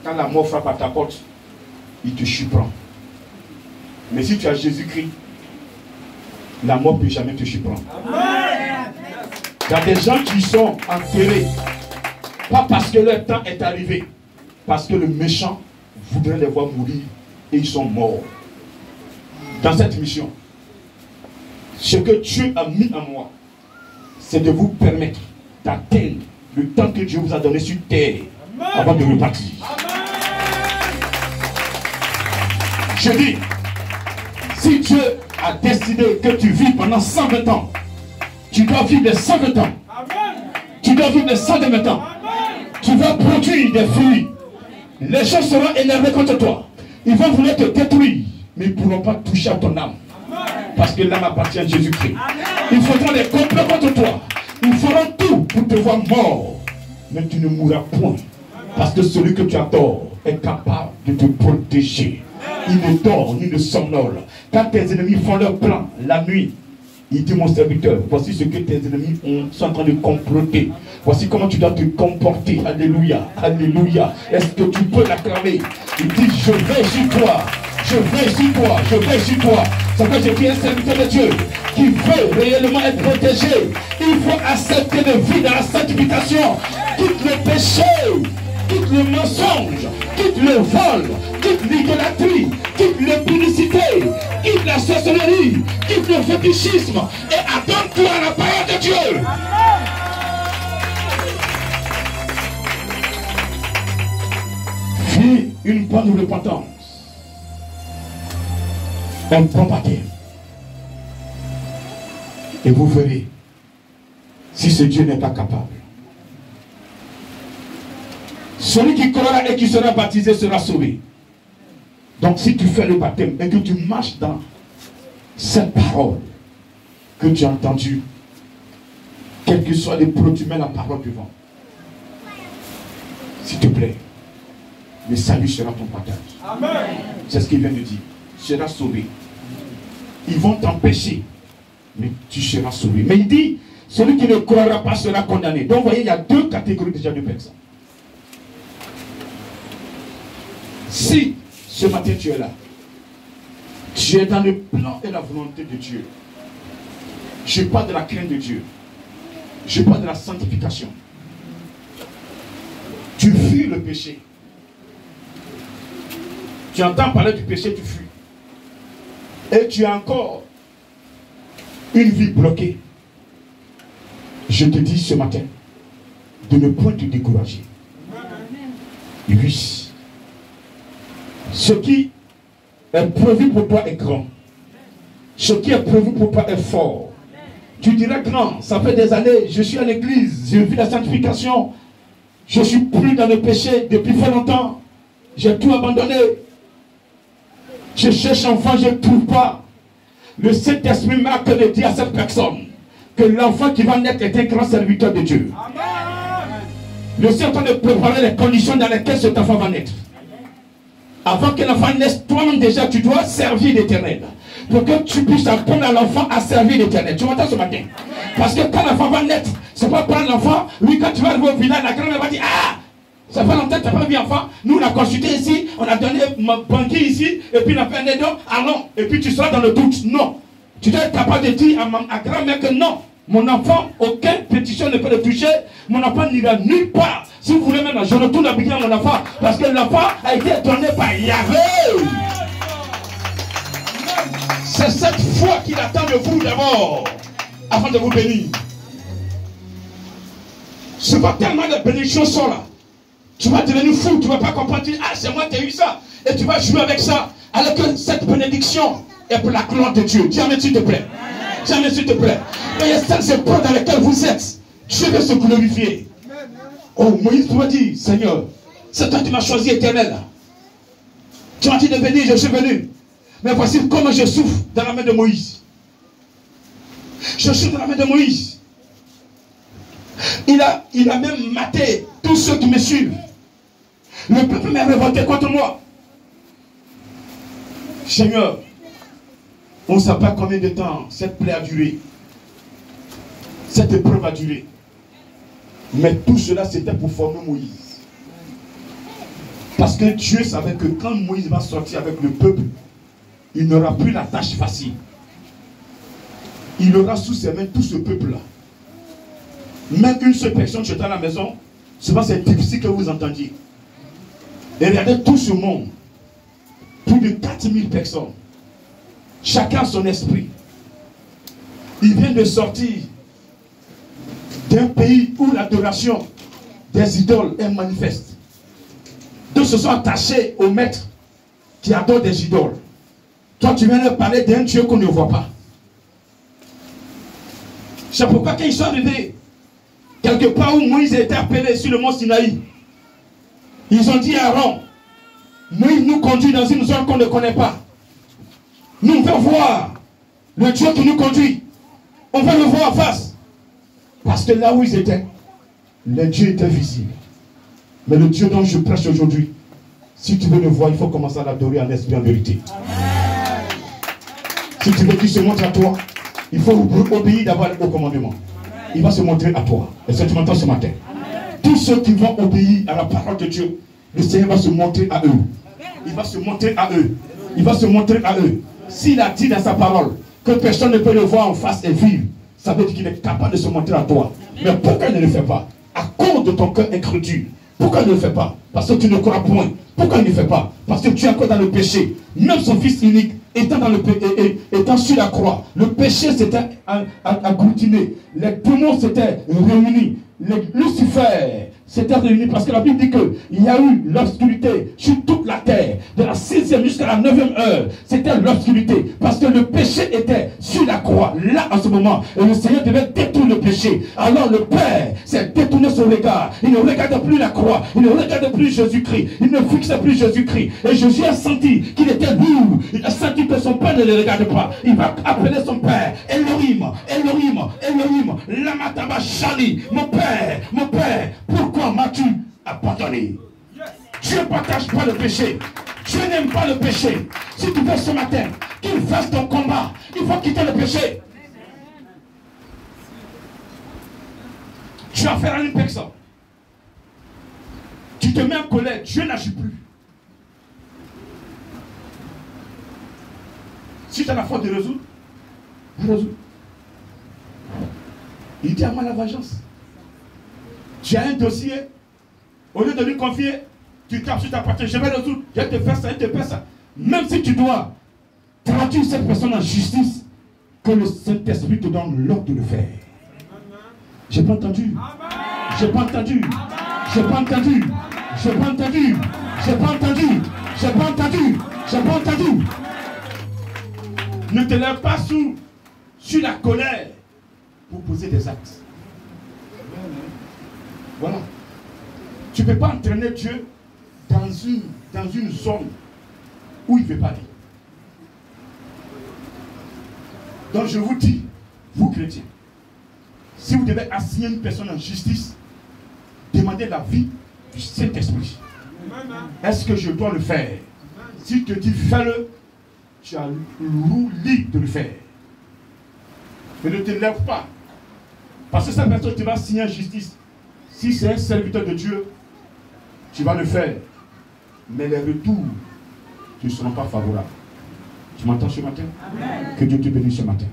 Quand la mort frappe à ta porte, il te surprend. Mais si tu as Jésus-Christ, la mort ne peut jamais te surprendre. Il y a des gens qui sont enterrés, pas parce que leur temps est arrivé, parce que le méchant voudrait les voir mourir et ils sont morts. Dans cette mission, ce que Dieu a mis en moi, c'est de vous permettre d'atteindre le temps que Dieu vous a donné sur terre avant de repartir. Je dis, si Dieu a décidé que tu vis pendant 120 ans, tu dois vivre les 120 ans. Tu dois vivre les 120 ans. Tu vas produire des fruits. Les gens seront énervés contre toi. Ils vont vouloir te détruire, mais ils ne pourront pas toucher à ton âme. Parce que l'âme appartient à Jésus-Christ. Ils feront des complots contre toi. Ils feront tout pour te voir mort. Mais tu ne mourras point. Parce que celui que tu adores est capable de te protéger. Il ne dort ni ne somnole. Quand tes ennemis font leur plan la nuit, il dit, mon serviteur, voici ce que tes ennemis sont en train de comploter. Voici comment tu dois te comporter. Alléluia, alléluia. Est-ce que tu peux l'acclamer? Il dit, je vais sur toi. Je vais sur toi, je vais sur toi. C'est que je suis un serviteur de Dieu qui veut réellement être protégé. Il faut accepter de vivre dans la sanctification. Quitte le péché, quitte le mensonge, quitte le vol, quitte l'idolâtrie, quitte l'impunicité, quitte la sorcellerie, quitte le fétichisme et attends-toi à la parole de Dieu. Vis une bonne repentance. Un bon baptême. Et vous verrez si ce Dieu n'est pas capable. Celui qui croira et qui sera baptisé sera sauvé. Donc si tu fais le baptême et que tu marches dans cette parole que tu as entendue, quel que soit les produits, mets la parole devant. S'il te plaît, le salut sera ton partage. Amen. C'est ce qu'il vient de dire. Tu seras sauvé. Ils vont t'empêcher, mais tu seras sauvé. Mais il dit, celui qui ne croira pas sera condamné. Donc vous voyez, il y a deux catégories déjà de personnes. Si ce matin tu es là, tu es dans le plan et la volonté de Dieu. Je parle de la crainte de Dieu. Je parle de la sanctification. Tu fuis le péché. Tu entends parler du péché, tu fuis. Et tu as encore une vie bloquée. Je te dis ce matin de ne point te décourager. Oui. Ce qui est prévu pour toi est grand. Ce qui est prévu pour toi est fort. Tu dirais grand, ça fait des années, je suis à l'église, j'ai vu la sanctification. Je suis plus dans le péché depuis très longtemps. J'ai tout abandonné. Je cherche enfant, je ne trouve pas. Le Saint-Esprit m'a que de dire à cette personne que l'enfant qui va naître est un grand serviteur de Dieu. Amen. Le Seigneur est en train de préparer les conditions dans lesquelles cet enfant va naître. Avant que l'enfant naisse, toi-même déjà, tu dois servir l'Éternel. Pour que tu puisses apprendre à l'enfant à servir l'Éternel. Tu m'entends ce matin? Parce que quand l'enfant va naître, c'est pas prendre l'enfant. Oui, quand tu vas arriver au village, la grand-mère va dire, ah, ça fait longtemps que tu n'as pas vu enfant. Nous, on a consulté ici, on a donné mon banquier ici, et puis on a fait un aide. Ah non, et puis tu seras dans le doute. Non. Tu dois être capable de dire à grand-mère que non. Mon enfant, aucune pétition ne peut le toucher. Mon enfant n'ira nulle part. Si vous voulez même, je retourne habiller mon enfant. Parce que l'enfant a été donné par Yahvé. C'est cette foi qu'il attend de vous d'abord, avant de vous bénir. Ce va tellement de bénédictions sont là. Tu vas devenir fou, tu ne vas pas comprendre. Tu dis, ah, c'est moi qui ai eu ça. Et tu vas jouer avec ça. Alors que cette bénédiction est pour la gloire de Dieu. Dis amen s'il te plaît. Dis amen s'il te plaît. Et il y a certaines épreuves dans lesquelles vous êtes. Dieu veut se glorifier. Oh, Moïse pouvait dire, Seigneur, c'est toi qui m'as choisi éternel. Tu m'as dit de venir, je suis venu. Mais voici comment je souffre dans la main de Moïse. Je souffre dans la main de Moïse. Il a même maté tous ceux qui me suivent. Le peuple m'a révolté contre moi. Seigneur, on ne sait pas combien de temps cette plaie a duré. Cette épreuve a duré. Mais tout cela, c'était pour former Moïse. Parce que Dieu savait que quand Moïse va sortir avec le peuple, il n'aura plus la tâche facile. Il aura sous ses mains tout ce peuple-là. Même une seule personne qui est à la maison, souvent c'est difficile que vous entendiez. Et regardez tout ce monde. Plus de 4000 personnes. Chacun son esprit. Il vient de sortir d'un pays où l'adoration des idoles est manifeste. Tous se sont attachés au maître qui adore des idoles. Toi, tu viens de parler d'un Dieu qu'on ne voit pas. C'est pourquoi quand ils sont arrivés quelque part où Moïse a été appelé sur le mont Sinaï, ils ont dit à Aaron, Moïse nous conduit dans une zone qu'on ne connaît pas. Nous on veut voir le Dieu qui nous conduit. On veut le voir en face. Parce que là où ils étaient, le Dieu était visible. Mais le Dieu dont je prêche aujourd'hui, si tu veux le voir, il faut commencer à l'adorer en esprit, en vérité. Amen. Si tu veux qu'il se montre à toi, il faut obéir d'abord au commandement. Il va se montrer à toi. Est-ce que tu m'entends ce matin? Amen. Tous ceux qui vont obéir à la parole de Dieu, le Seigneur va se montrer à eux. Il va se montrer à eux. Il va se montrer à eux. S'il a dit dans sa parole que personne ne peut le voir en face et vivre, ça veut dire qu'il est capable de se montrer à toi. Mais pourquoi il ne le fait pas? À cause de ton cœur incrédule. Pourquoi il ne le fait pas? Parce que tu ne crois point. Pourquoi il ne le fait pas? Parce que tu es encore dans le péché. Même son fils unique étant sur la croix, le péché s'était agglutiné. Les démons s'étaient réunis. Lucifer s'était réuni parce que la Bible dit qu'il y a eu l'obscurité sur toute la terre, de la 6e jusqu'à la 9e heure. C'était l'obscurité parce que le péché était sur la croix, là en ce moment, et le Seigneur devait détruire le péché. Alors le Père s'est détourné son regard. Il ne regardait plus la croix, il ne regardait plus Jésus-Christ, il ne fixait plus Jésus-Christ. Et Jésus a senti qu'il était lourd, il a senti que son Père ne le regarde pas. Il va appeler son Père, Elohim, Elohim, Elohim, Lama Tabachani, mon Père, pourquoi m'as-tu abandonné? Dieu ne partage pas le péché. Dieu n'aime pas le péché. Si tu veux ce matin qu'il fasse ton combat, il faut quitter le péché. Tu as affaire à une personne. Tu te mets en colère, Dieu n'agit plus. Si tu as la force de résoudre, résoudre. Il dit à moi la vengeance. Tu as un dossier, au lieu de lui confier, tu tapes sur ta partie, je vais résoudre, je vais te faire ça, je te fais ça. Même si tu dois traduire cette personne en justice, que le Saint-Esprit te donne l'ordre de le faire. J'ai pas entendu. J'ai pas entendu. J'ai pas entendu. J'ai pas entendu. J'ai pas entendu. J'ai pas entendu. J'ai pas entendu. Ne te lève pas sur la colère pour poser des actes. Voilà. Tu ne peux pas entraîner Dieu dans une zone où il ne veut pas aller. Donc je vous dis, vous chrétiens, si vous devez assigner une personne en justice, demandez l'avis du Saint-Esprit. Est-ce que je dois le faire? S'il te dit fais-le, tu as le libre de le faire. Mais ne te lève pas. Parce que cette personne qui va signer en justice, si c'est un serviteur de Dieu, tu vas le faire. Mais les retours ne seront pas favorables. Tu m'entends ce matin? Amen. Que Dieu te bénisse ce matin.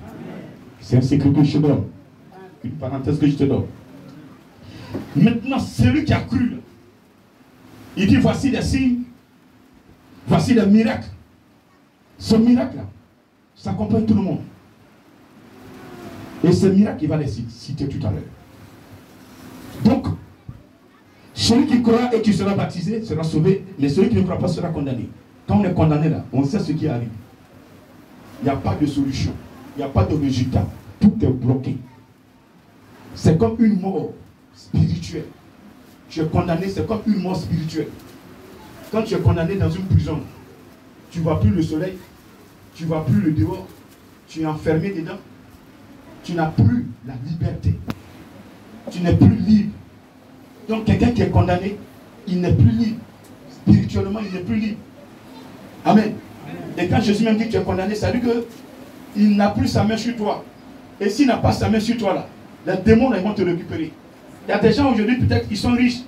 C'est un secret que je te donne. Une parenthèse que je te donne. Maintenant, celui qui a cru, il dit voici les signes, voici les miracles. Ce miracle-là, ça accompagne tout le monde. Et ce miracle, il va les citer tout à l'heure. Donc, celui qui croit et qui sera baptisé sera sauvé, mais celui qui ne croit pas sera condamné. Quand on est condamné là, on sait ce qui arrive. Il n'y a pas de solution, il n'y a pas de résultat. Tout est bloqué. C'est comme une mort spirituelle. Tu es condamné, c'est comme une mort spirituelle. Quand tu es condamné dans une prison, tu ne vois plus le soleil, tu ne vois plus le dehors, tu es enfermé dedans, tu n'as plus la liberté. Tu n'es plus libre. Donc quelqu'un qui est condamné, il n'est plus libre. Spirituellement, il n'est plus libre. Amen. Et quand Jésus même dit que tu es condamné, ça veut dire qu'il n'a plus sa main sur toi. Et s'il n'a pas sa main sur toi là, les démons ils vont te récupérer. Il y a des gens aujourd'hui, peut-être qu'ils sont riches,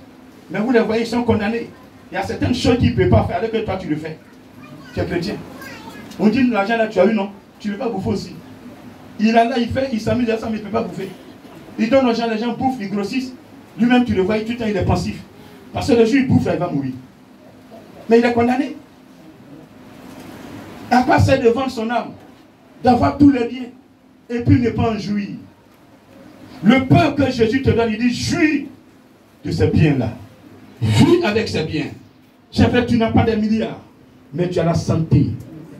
mais vous les voyez, ils sont condamnés. Il y a certaines choses qu'ils ne peuvent pas faire, alors que toi tu le fais. Tu es chrétien. On dit l'argent là, tu as eu, non? Tu ne veux pas bouffer aussi. Il a là, il fait, il s'amuse à ça, mais il ne peut pas bouffer. Il donne l'argent, les gens bouffent, ils grossissent. Lui-même, tu le vois, tout le temps, il est pensif. Parce que le jour, il bouffe, là, il va mourir. Mais il est condamné. À part ça, de vendre son âme, d'avoir tous les biens, et puis ne pas en jouir. Le peur que Jésus te donne, il dit, jouis de ces biens-là. Vis avec ces biens. C'est vrai, tu n'as pas des milliards, mais tu as la santé.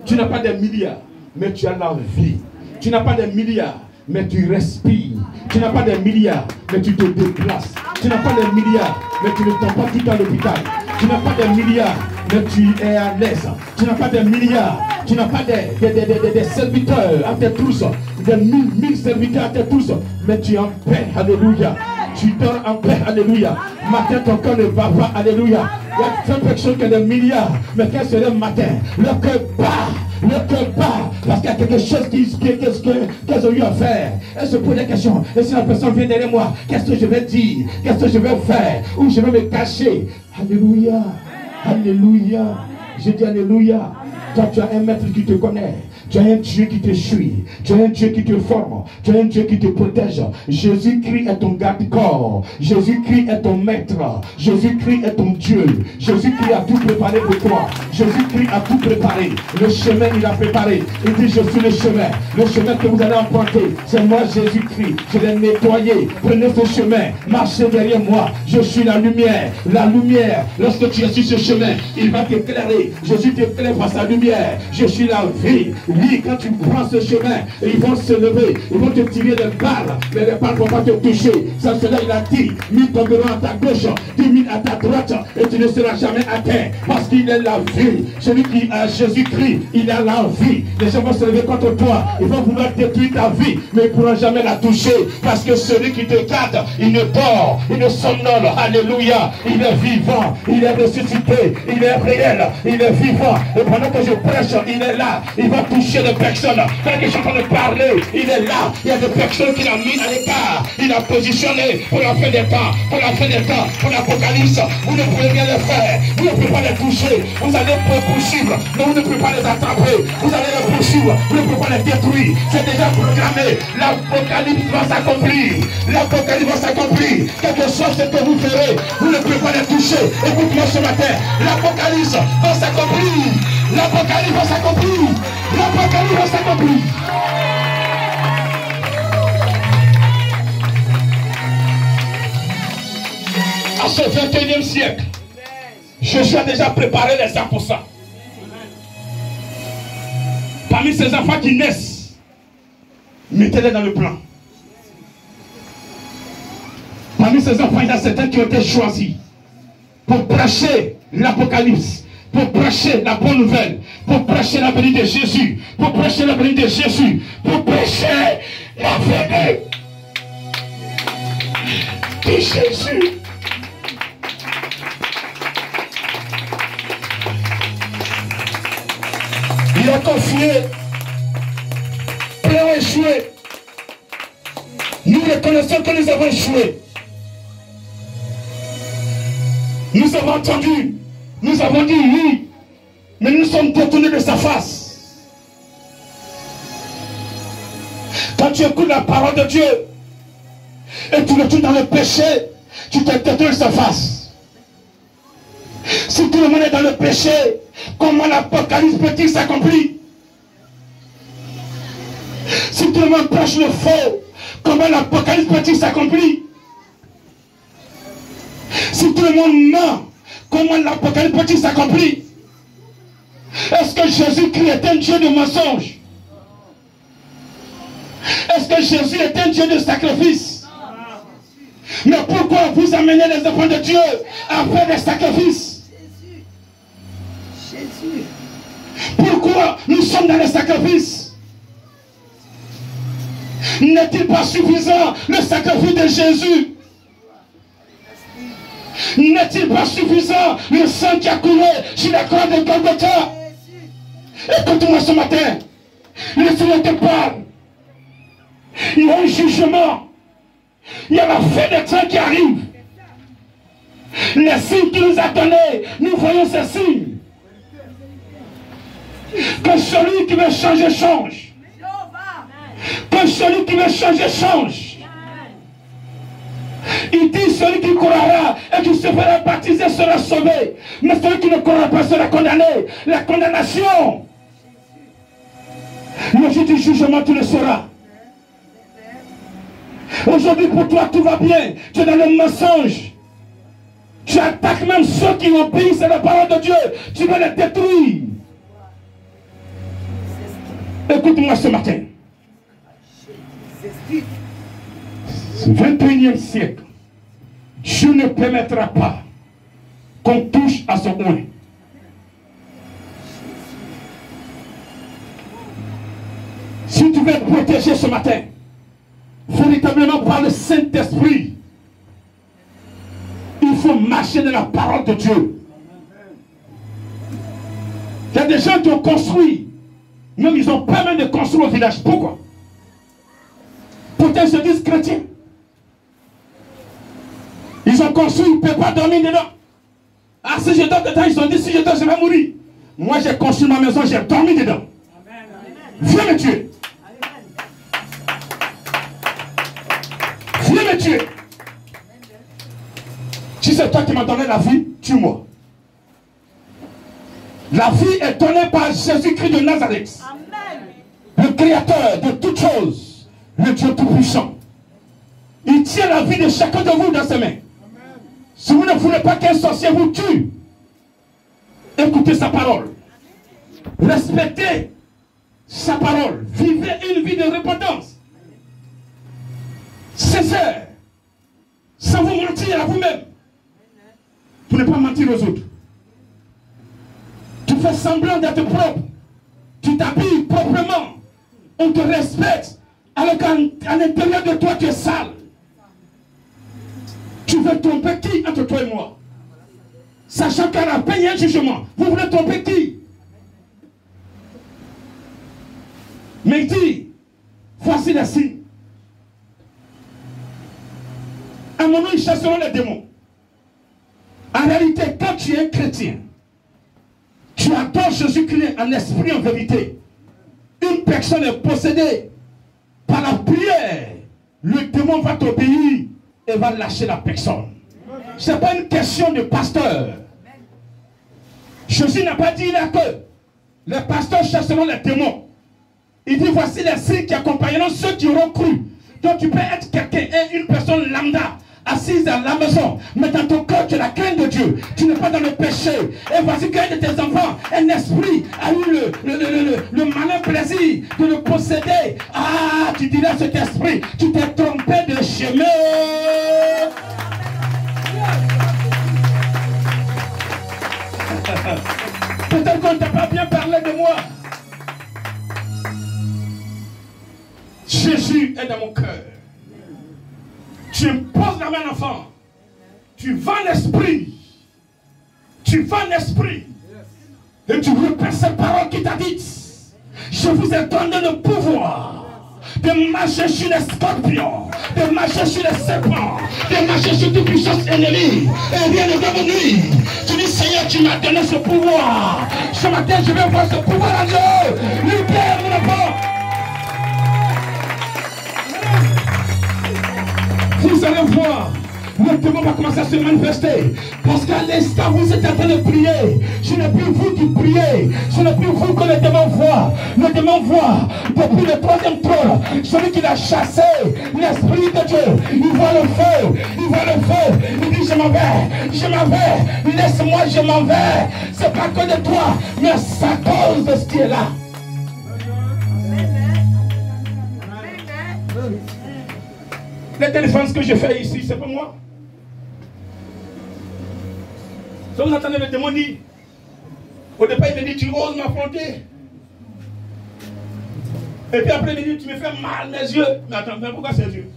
Tu n'as pas des milliards, mais tu as la vie. Tu n'as pas des milliards, mais tu respires. Tu n'as pas des milliards, mais tu te déplaces. Tu n'as pas des milliards, mais tu ne tombes pas tout à l'hôpital. Tu n'as pas des milliards, mais tu es à l'aise. Tu n'as pas des milliards, tu n'as pas des serviteurs à tes trousses, des mille serviteurs à tes trousses, mais tu es en paix, alléluia. Tu dors en paix, alléluia. Matin, ton cœur ne bat pas, alléluia. Il y a certaines personnes qui ont des milliards, mais quand c'est le matin, le cœur bat. Le cœur bat, parce qu'il y a quelque chose qu'elles ont eu à faire. Elles se posent des questions. Et si la personne vient derrière moi, qu'est-ce que je vais dire? Qu'est-ce que je vais faire? Où je vais me cacher? Alléluia. Alléluia. Je dis alléluia. Toi, tu as un maître qui te connaît. Tu as un Dieu qui te suit. Tu as un Dieu qui te forme. Tu as un Dieu qui te protège. Jésus-Christ est ton garde-corps. Jésus-Christ est ton maître. Jésus-Christ est ton Dieu. Jésus-Christ a tout préparé pour toi. Jésus-Christ a tout préparé. Le chemin, il a préparé. Il dit, je suis le chemin. Le chemin que vous allez emprunter, c'est moi, Jésus-Christ. Je l'ai nettoyé. Prenez ce chemin. Marchez derrière moi. Je suis la lumière. La lumière, lorsque tu es sur ce chemin, il va t'éclairer. Jésus t'éclaire par sa lumière. Je suis la vie. Oui, quand tu prends ce chemin, ils vont se lever, ils vont te tirer des balles, mais les balles ne vont pas te toucher. Ça, cela, il a dit, 1000 tomberont à ta gauche, 10 000 à ta droite, et tu ne seras jamais atteint, parce qu'il est la vie. Celui qui a Jésus-Christ, il a la vie. Les gens vont se lever contre toi, ils vont vouloir détruire ta vie, mais ils ne pourront jamais la toucher, parce que celui qui te garde, il ne dort, il ne somnole, alléluia, il est vivant, il est ressuscité, il est réel, il est vivant, et pendant que je prêche, il est là, il va toucher les personnes. Quand je suis en train de parler, il est là. Il y a des personnes qu'il a mis à l'écart. Il a positionné pour la fin des temps, pour la fin des temps, pour l'Apocalypse. Vous ne pouvez rien les faire. Vous ne pouvez pas les toucher. Vous allez les poursuivre, mais vous ne pouvez pas les attraper. Vous allez les poursuivre, vous ne pouvez pas les détruire. C'est déjà programmé. L'Apocalypse va s'accomplir. L'Apocalypse va s'accomplir. Quelque chose que vous ferez, vous ne pouvez pas les toucher. Écoute-moi ce matin. L'Apocalypse va s'accomplir. L'Apocalypse va s'accomplir. L'Apocalypse va s'accomplir. ce 21e siècle, Jésus a déjà préparé les âmes pour ça. Parmi ces enfants qui naissent, mettez-les dans le plan. Parmi ces enfants, il y a certains qui ont été choisis pour prêcher l'Apocalypse, pour prêcher la bonne nouvelle, pour prêcher la venue de Jésus, pour prêcher la venue de Jésus, pour prêcher la venue de Jésus. Il a confié, plein échoué. Nous reconnaissons que nous avons échoué. Nous avons entendu, nous avons dit oui, mais nous sommes détournés de sa face. Quand tu écoutes la parole de Dieu et tu retournes dans le péché, tu te détournes de sa face. Si tout le monde est dans le péché, comment l'Apocalypse peut-il s'accomplir? Si tout le monde prêche le faux, comment l'Apocalypse peut-il s'accomplir? Si tout le monde ment, comment l'Apocalypse peut-il s'accomplir? Est-ce que Jésus-Christ est un Dieu de mensonge? Est-ce que Jésus est un Dieu de sacrifice? Mais pourquoi vous amenez les enfants de Dieu à faire des sacrifices? Pourquoi nous sommes dans les sacrifices? N'est-il pas suffisant le sacrifice de Jésus? N'est-il pas suffisant le sang qui a coulé sur la croix de Golgotha? Écoute-moi ce matin. Le Seigneur te parle. Il y a un jugement. Il y a la fin des temps qui arrive. Les signes qu'il nous a donnés, nous voyons ces signes. Que celui qui veut changer change. Que celui qui veut changer change. Il dit celui qui croira et qui se fera baptiser sera sauvé. Mais celui qui ne croira pas sera condamné. La condamnation. Le jour du jugement, tu le sauras. Aujourd'hui, pour toi, tout va bien. Tu es dans le mensonge. Tu attaques même ceux qui obéissent à la parole de Dieu. Tu veux les détruire. Écoute-moi ce matin. Ce 21e siècle, Dieu ne permettra pas qu'on touche à son oint. Si tu veux être protégé ce matin, véritablement par le Saint-Esprit, il faut marcher dans la parole de Dieu. Il y a des gens qui ont construit, même ils ont pas mal de construire au village. Pourquoi? Pourtant ils se disent chrétiens. Ils ont construit, ils ne peuvent pas dormir dedans. Ah, si je dors dedans, ils ont dit, si je dors, je vais mourir. Moi, j'ai construit ma maison, j'ai dormi dedans. Viens me tuer. Viens me tuer. Si c'est toi qui m'as donné la vie, tue-moi. La vie est donnée par Jésus-Christ de Nazareth. Le Créateur de toutes choses. Le Dieu Tout-Puissant. Il tient la vie de chacun de vous dans ses mains. Si vous ne voulez pas qu'un sorcier vous tue, écoutez sa parole. Respectez sa parole. Vivez une vie de repentance. Sincère. Sans vous mentir à vous-même. Pour ne pas mentir aux autres. Tu fais semblant d'être propre. Tu t'habilles proprement. On te respecte. Alors qu'à l'intérieur de toi, tu es sale. Tu veux tromper qui entre toi et moi? Sachant qu'à la paix, il y a un jugement. Vous voulez tromper qui? Mais il dit, voici les signes. À un moment, ils chasseront les démons. En réalité, quand tu es chrétien, tu adores Jésus-Christ en esprit, en vérité. Une personne est possédée par la prière. Le démon va t'obéir et va lâcher la personne. Ce n'est pas une question de pasteur. Jésus n'a pas dit là que les pasteurs chasseront les démons. Il dit voici les signes qui accompagneront ceux qui auront cru. Donc tu peux être quelqu'un et une personne lambda assise à la maison, mais dans ton cœur crainte de Dieu. Tu n'es pas dans le péché. Et voici qu'un de tes enfants, un esprit, a eu le malin plaisir de le posséder. Ah, tu dirais à cet esprit, tu t'es trompé de chemin. Peut-être qu'on ne t'a pas bien parlé de moi. Jésus est dans mon cœur. Tu me poses la main, enfant. Tu vas en esprit. Tu vas en esprit. Et tu répètes cette parole qui t'a dit. Je vous ai donné le pouvoir de marcher sur les scorpions, de marcher sur les serpents, de marcher sur toute puissance ennemie. Et rien ne va vous nuire. Tu dis, Seigneur, tu m'as donné ce pouvoir. Ce matin, je vais voir ce pouvoir en Dieu. Libère mon enfant. Vous allez voir, le démon va commencer à se manifester. Parce qu'à l'instant où vous êtes en train de prier, ce n'est plus vous qui priez, ce n'est plus vous que le démon voit. Le démon voit depuis le troisième trône, celui qui l'a chassé, l'esprit de Dieu. Il voit le feu, il voit le feu. Il dit, je m'en vais, laisse-moi, je m'en vais. C'est pas que de toi, mais c'est à cause de ce qui est là. Les délivrances que je fais ici, c'est pour moi. Donc vous entendez le démon dire, au départ il me dit, tu oses m'affronter. Et puis après il me dit, tu me fais mal mes yeux. Mais attends, mais pourquoi ces yeux?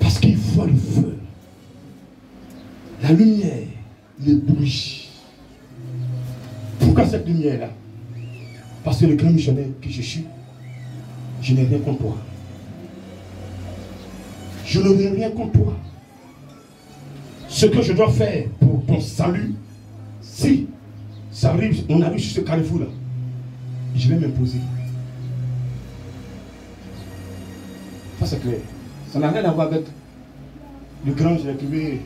Parce qu'il voit le feu. La lumière, les bruits. Pourquoi cette lumière-là? Parce que le grand missionnaire que je suis, je n'ai rien contre toi. Je n'aurai rien contre toi. Ce que je dois faire pour ton salut, si ça arrive, on arrive sur ce carrefour-là, je vais m'imposer. Ça c'est clair. Ça n'a rien à voir avec le grand, je l'ai trouvé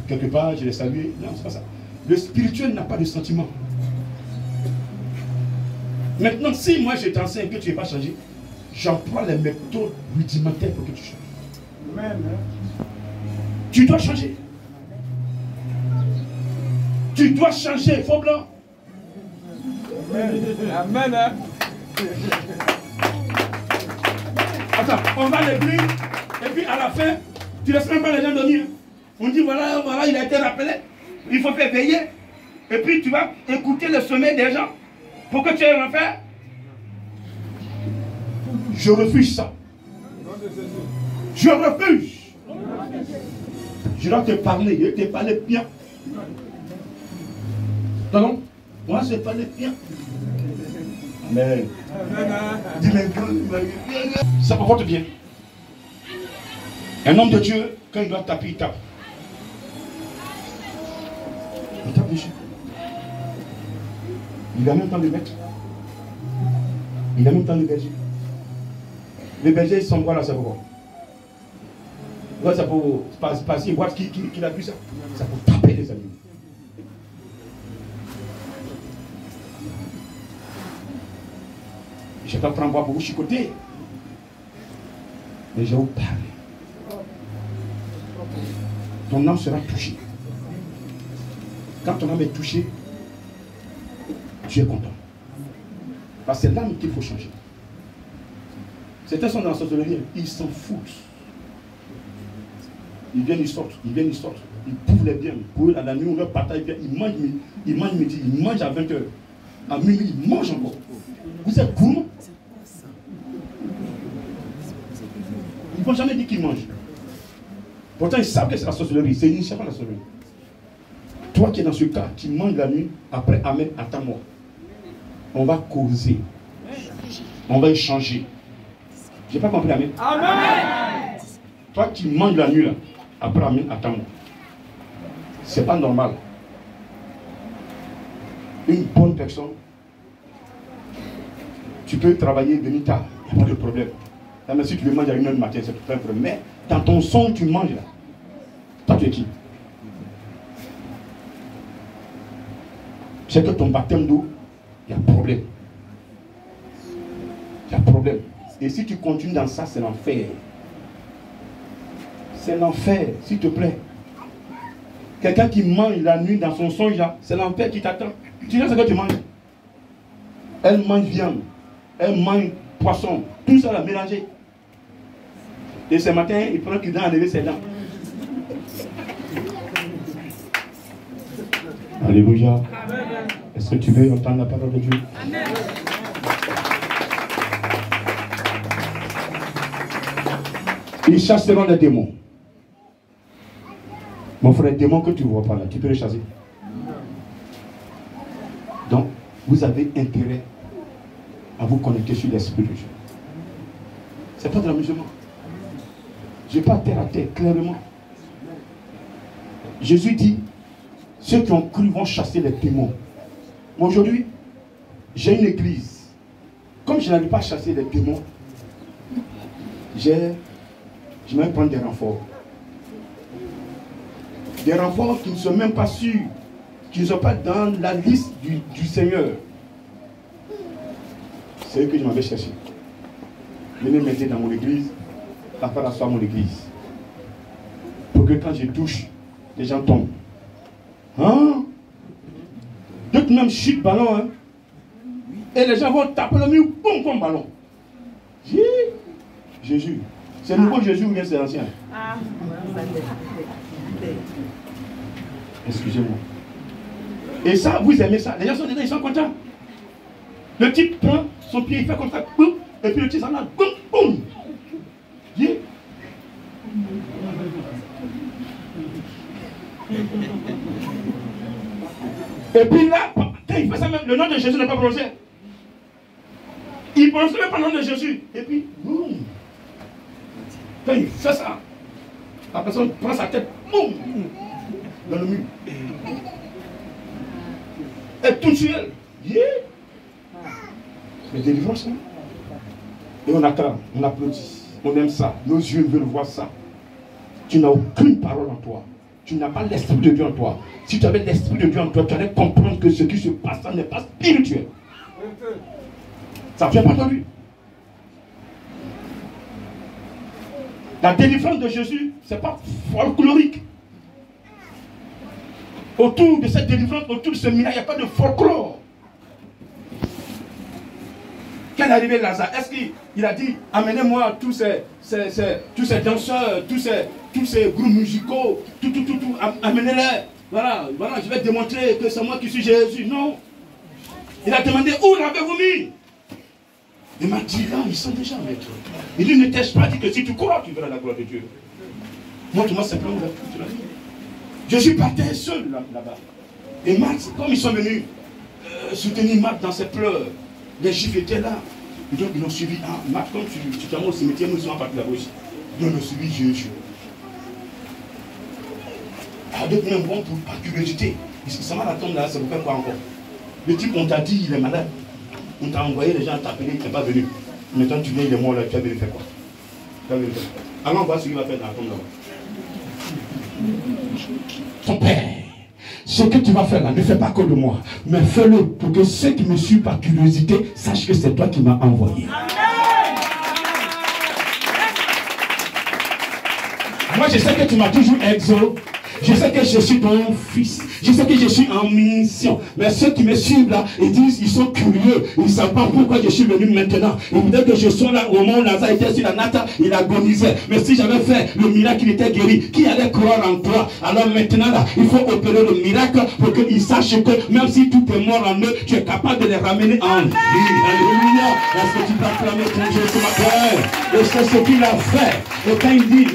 quelque part, je l'ai salué. Non, c'est pas ça. Le spirituel n'a pas de sentiment. Maintenant, si moi je t'enseigne que tu n'es pas changé, j'emploie les méthodes rudimentaires pour que tu changes. Amen. Tu dois changer. Tu dois changer, faux blanc. Amen. Attends, on va à l'église, et puis à la fin, tu ne laisses même pas les gens dormir. On dit voilà, il a été rappelé, il faut faire veiller. Et puis tu vas écouter le sommeil des gens pour que tu aies un enfer. Je refuse ça. Je refuse. Je dois te parler, je te parler bien. Pardon? Moi, je parle bien. Amen. Ça porte bien. Un homme de Dieu, quand il doit taper, il tape. Il tape dessus. Il a même temps de mettre. Il a même temps de berger. Les bergers, ils sont là, ça pourquoi? Ouais, ça pour passer, voir qui a vu ça. Ça pour taper les amis. Je ne vais pas prendre bois pour vous chicoter. Mais je vais vous parler. Ton âme sera touchée. Quand ton âme est touchée, tu es content. Parce que c'est l'âme qu'il faut changer. Certains sont dans la sorcellerie, ils s'en foutent. Ils viennent, ils sortent, ils viennent, ils sortent. Ils bouffent les biens. Pour eux, à la nuit, on leur partage bien. Ils mangent midi, ils mangent à 20h. À minuit, ils mangent encore. Vous êtes gourmands. Ils ne vont jamais dire qu'ils mangent. Pourtant, ils savent que c'est la sorcellerie. C'est initialement la sorcellerie. Toi qui es dans ce cas, qui manges la nuit, après, amen, attends-moi. On va causer. On va échanger. Je n'ai pas compris, amen. Amen. Toi qui manges la nuit, là, après, amen, attends-moi. C'est pas normal. Une bonne personne, tu peux travailler, venir tard, il n'y a pas de problème. Mais si tu veux manger à 1h du matin, c'est tout un problème. Mais dans ton son, tu manges là. Toi, tu es qui? C'est que ton baptême d'eau, il y a problème. Il y a problème. Et si tu continues dans ça, c'est l'enfer. C'est l'enfer, s'il te plaît. Quelqu'un qui mange la nuit dans son songe, c'est l'enfer qui t'attend. Tu sais ce que tu manges? Elle mange viande, elle mange poisson, tout ça là mélangé. Et ce matin, il prend qu'il doit enlever ses dents. Alléluia. Est-ce que tu veux entendre la parole de Dieu? Amen. Ils chasseront les démons. Mon frère, les démons que tu ne vois pas là, tu peux les chasser. Donc, vous avez intérêt à vous connecter sur l'Esprit de Dieu. Ce n'est pas de l'amusement. Je parle terre à terre, clairement. Jésus dit, ceux qui ont cru vont chasser les démons. Moi, aujourd'hui, j'ai une église. Comme je n'arrive pas à chasser les démons, je vais prendre des renforts. Des renforts qui ne sont même pas sûrs, qui ne sont pas dans la liste du Seigneur. C'est eux que je m'avais cherché. Venez m'aider dans mon église, à faire asseoir mon église. Pour que quand je touche, les gens tombent. Hein? D'autres même chutent ballon. Hein? Et les gens vont taper le mur, boum, comme ballon. Jésus. C'est le nouveau Jésus ou bien c'est l'ancien? Excusez-moi. Et ça, vous aimez ça. Les gens sont dedans, ils sont contents. Le type prend son pied, il fait comme ça, boum, et puis le type s'en a, boum, boum. Et puis là, quand il fait ça même, le nom de Jésus n'est pas prononcé. Il ne prononce même pas le nom de Jésus. Et puis, boum. Quand il fait ça, la personne prend sa tête, boum, dans le mur. Elle tourne sur elle. C'est délivrance, hein? Et on attend, on applaudit, on aime ça. Nos yeux veulent voir ça. Tu n'as aucune parole en toi. Tu n'as pas l'Esprit de Dieu en toi. Si tu avais l'Esprit de Dieu en toi, tu allais comprendre que ce qui se passe n'est pas spirituel. Ça ne vient pas de lui. La délivrance de Jésus, ce n'est pas folklorique. Autour de cette délivrance, autour de ce miracle, il n'y a pas de folklore. Quand est arrivé Lazare, est-ce qu'il a dit, amenez-moi tous ces danseurs, tous ces groupes musicaux, tout, amenez-les. Voilà, je vais démontrer que c'est moi qui suis Jésus. Non. Il a demandé, où l'avez-vous mis? Il m'a dit, là, ils sont déjà maîtres. Il dit, ne t'ai-je pas dit que si tu crois, tu verras la gloire de Dieu. Montre-moi simplement où tu l'as dit. Jésus partait seul là-bas. Et Marc, comme ils sont venus soutenir Marc dans ses pleurs, les Juifs étaient là. Donc ils l'ont suivi. Ah, Marc, comme tu t'en vas au cimetière, nous sommes partis là-bas aussi. Ils ont suivi Jésus. Ah, d'autres même vont par curiosité. Ça m'a la tombe là, ça vous fait quoi encore? Le type, on t'a dit, il est malade. On t'a envoyé, les gens t'appelaient, il n'est pas venu. Maintenant tu viens, il est mort là, tu as venu faire quoi? Allons voir ce qu'il va faire dans la tombe là-bas. Ton Père, ce que tu vas faire là, ne fais pas que de moi, mais fais-le pour que ceux qui me suivent par curiosité sachent que c'est toi qui m'as envoyé. Moi, je sais que tu m'as toujours exaucé. Je sais que je suis ton fils. Je sais que je suis en mission. Mais ceux qui me suivent là, ils disent, ils sont curieux. Ils ne savent pas pourquoi je suis venu maintenant. Ils voudraient que je sois là au moment où Lazare était sur la natte, il agonisait. Mais si j'avais fait le miracle, il était guéri. Qui allait croire en toi? Alors maintenant là, il faut opérer le miracle pour qu'ils sachent que même si tout est mort en eux, tu es capable de les ramener en vie. Alléluia. Est-ce que tu peux acclamer ton Dieu ce matin? Et c'est ce qu'il a fait. Et quand il dit,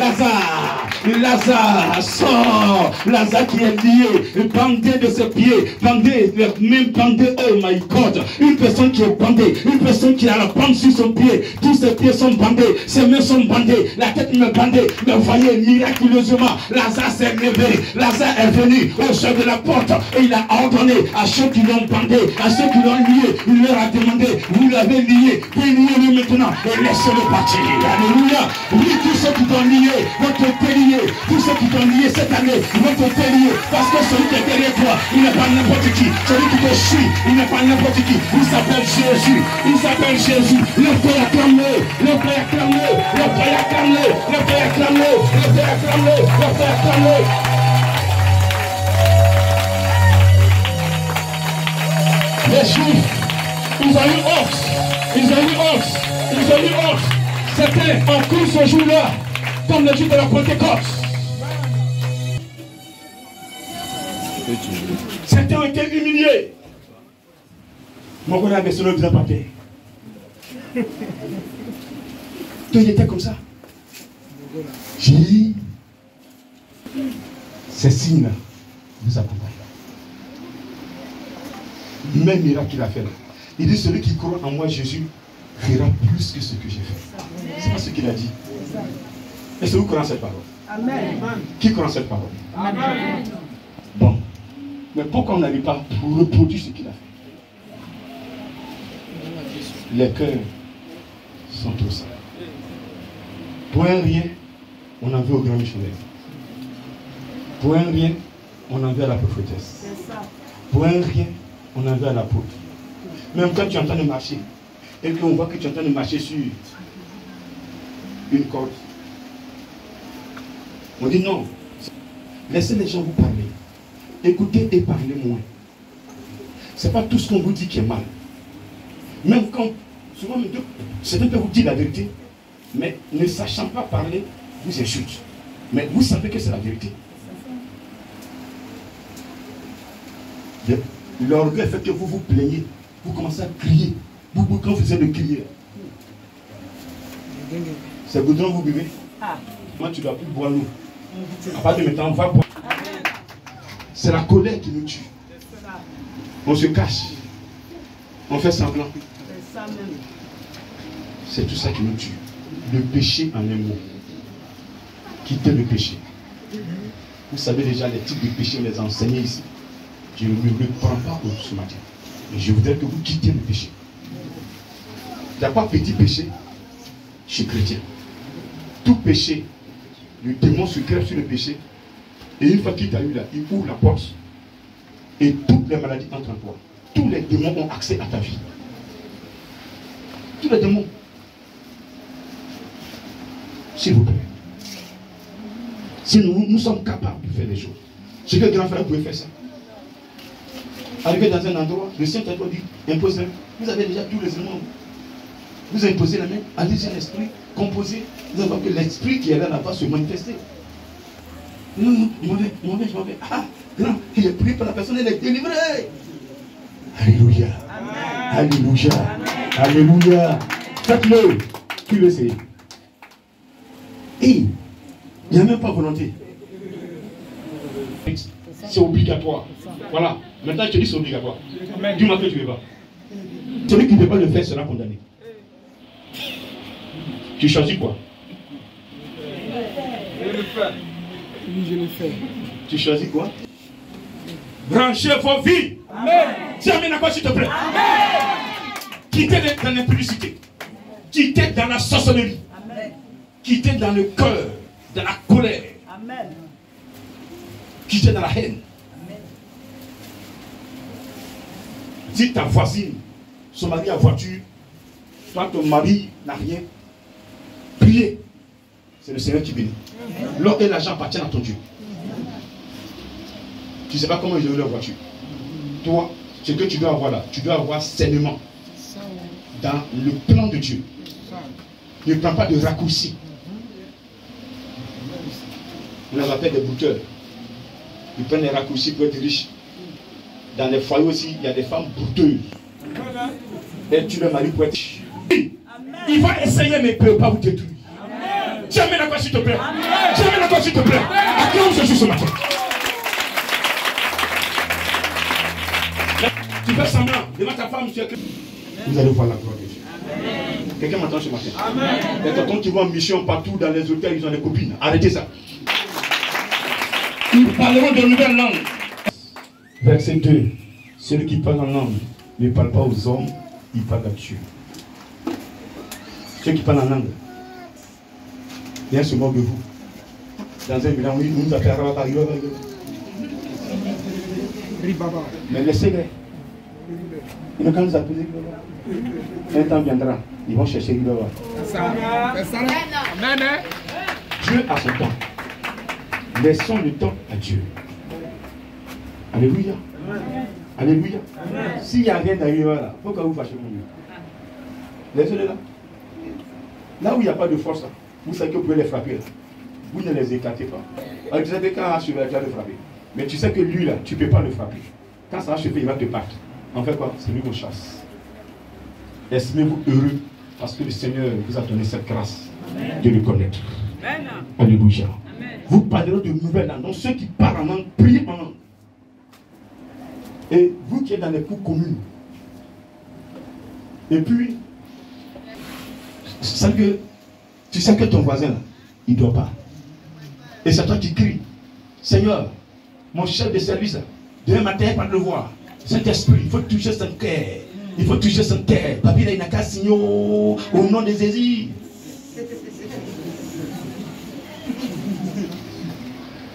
Lazare, sort. Lazare qui est lié, bandé de ses pieds, bandé, même bandé, oh my God, une personne qui est bandée, une personne qui a la bande sur son pied, tous ses pieds sont bandés, ses mains sont bandées, la tête me bandée, mais voyez, miraculeusement, Lazare s'est levé, Lazare est venu au seuil de la porte, et il a ordonné à ceux qui l'ont bandé, à ceux qui l'ont lié, il leur a demandé, vous l'avez lié, déliez-le maintenant, et laissez-le partir, alléluia, oui, tous ceux qui t'ont lié, vont te délier, tous ceux qui t'ont lié cette année, ils vont te délier, parce que celui qui est derrière toi, il n'est pas n'importe qui, celui qui te suit, il n'est pas n'importe qui, il s'appelle Jésus, il s'appelle Jésus, le Père acclame-le, le Père acclame-le, le Père acclame-le, le Père acclame-le, le Père acclame-le, le Père acclame-le. Les Juifs, ils ont eu honte. Ils ont eu honte. Ils ont eu honte. C'était en cours ce jour-là, comme le jour de la Pentecôte. Certains ont été humiliés. Mon collègue avait son visage par terre. Tout était comme ça. J'ai dit, ces signes-là vous accompagnent. Même miracle qu'il a fait là. Il dit, celui qui croit en moi, Jésus, fera plus que ce que j'ai fait. C'est pas ce qu'il a dit. Est-ce que vous croyez en cette parole? Amen. Qui croit en cette parole? Amen. Bon. Mais pourquoi on n'arrive pas pour reproduire ce qu'il a fait? Les cœurs sont trop simples. Pour un rien, on en veut au grand missionnaire. Pour un rien, on en veut à la prophétesse. Pour un rien, on en veut à l'apôtre. Même quand tu es en train de marcher, et qu'on voit que tu es en train de marcher sur une corde, on dit non. Laissez les gens vous parler. Écoutez et parlez moins. Ce n'est pas tout ce qu'on vous dit qui est mal. Même quand, souvent, certains peuvent vous dire la vérité, mais ne sachant pas parler, vous insultent. Mais vous savez que c'est la vérité. L'orgueil fait que vous vous plaignez. Vous commencez à crier. Vous, quand vous essayez de crier, c'est goudron vous buvez. Moi, tu ne dois plus boire l'eau. À partir de maintenant, on va boire. C'est la colère qui nous tue. On se cache. On fait semblant. C'est tout ça qui nous tue. Le péché en un mot. Quittez le péché. Vous savez déjà les types de péchés, on les a enseignés ici. Je ne me reprends pas ce matin. Mais je voudrais que vous quittiez le péché. Il n'y a pas petit péché chez chrétien. Tout péché, le démon se crève sur le péché. Et une fois qu'il t'a eu là, il ouvre la porte. Et toutes les maladies entrent en toi. Tous les démons ont accès à ta vie. Tous les démons. S'il vous plaît. Si nous sommes capables de faire les choses. C'est que le grand frère pouvait faire ça. Arriver dans un endroit, le Saint-Esprit dit, impose la main. Vous avez déjà tous les éléments. Vous imposez la main, allez-y à l'esprit, composez. Vous allez voir que l'esprit qui est là va se manifester. Non, je m'en vais. Ah, grand, il est pris par la personne, elle est délivrée. Alléluia. Amen. Alléluia. Amen. Alléluia. Faites-le. Qui le sait? Et il n'y a même pas volonté. C'est obligatoire. Voilà. Maintenant, je te dis c'est obligatoire. Dis-moi que tu ne veux pas. Celui qui ne veut pas le faire sera condamné. Tu choisis quoi? Je le fais. Tu choisis quoi? Branchez vos vies. Amen. Dis amen à quoi, s'il te plaît? Amen. Quittez dans l'impudicité. Quittez dans la sorcellerie. Amen. Quittez dans le cœur, dans la colère. Amen. Quittez dans la haine. Amen. Dis ta voisine, son mari a voiture, toi ton mari n'a rien. Priez. C'est le Seigneur qui bénit. L'or et l'argent appartiennent à ton Dieu. Tu ne sais pas comment ils ont eu leur voiture. Toi, ce que tu dois avoir là, tu dois avoir sainement dans le plan de Dieu. Ne prends pas de raccourcis. On les appelle des bouteurs. Ils prennent des raccourcis pour être riches. Dans les foyers aussi, il y a des femmes bouteuses. Et tu le maries pour être riche. Il va essayer, mais il ne peut pas vous détruire. Jamais la quoi, s'il te plaît. Jamais la quoi, s'il te plaît. À qui on se joue ce matin? Tu fais semblant. Devant ta femme, tu es que... Vous allez voir la gloire de Dieu. Quelqu'un m'entend ce matin? Amen. Les tontons qui vont en mission partout dans les hôtels, ils ont des copines. Arrêtez ça. Ils parleront de nouvelles langues. Verset 2. Celui qui parle en langue ne parle pas aux hommes, il parle à Dieu. Ceux qui parlent en langue, il y a un second de vous. Dans un bilan, oui, nous avons mais laissez-les. Et quand nous appelons, un temps viendra, ils vont chercher Ribaba. Dieu a son temps. Laissons le temps à Dieu. Alléluia. Alléluia. S'il n'y a rien derrière là, pourquoi vous fâchez mon Dieu? Laissez-les là. Là où il n'y a pas de force, là, vous savez que vous pouvez les frapper. Là. Vous ne les éclatez pas. Alors, tu sais que quand ça va tu vas le frapper. Mais tu sais que lui là, tu ne peux pas le frapper. Quand ça va se faire, il va te battre. En fait quoi? C'est lui qu'on chasse. Estimez-vous heureux parce que le Seigneur vous a donné cette grâce de le connaître. Alléluia. Vous parlerez de nouvelles langues. Donc ceux qui parlent en langue, priez en langue. Et vous qui êtes dans les cours communes. Et puis, tu sais que ton voisin, là, il ne doit pas. Et c'est toi qui cries. Seigneur, mon chef de service, demain matin, pas de le voir. Saint-Esprit, il faut toucher son cœur. Il faut toucher son cœur. Papi, là, il n'a qu'à signer au nom de Jésus.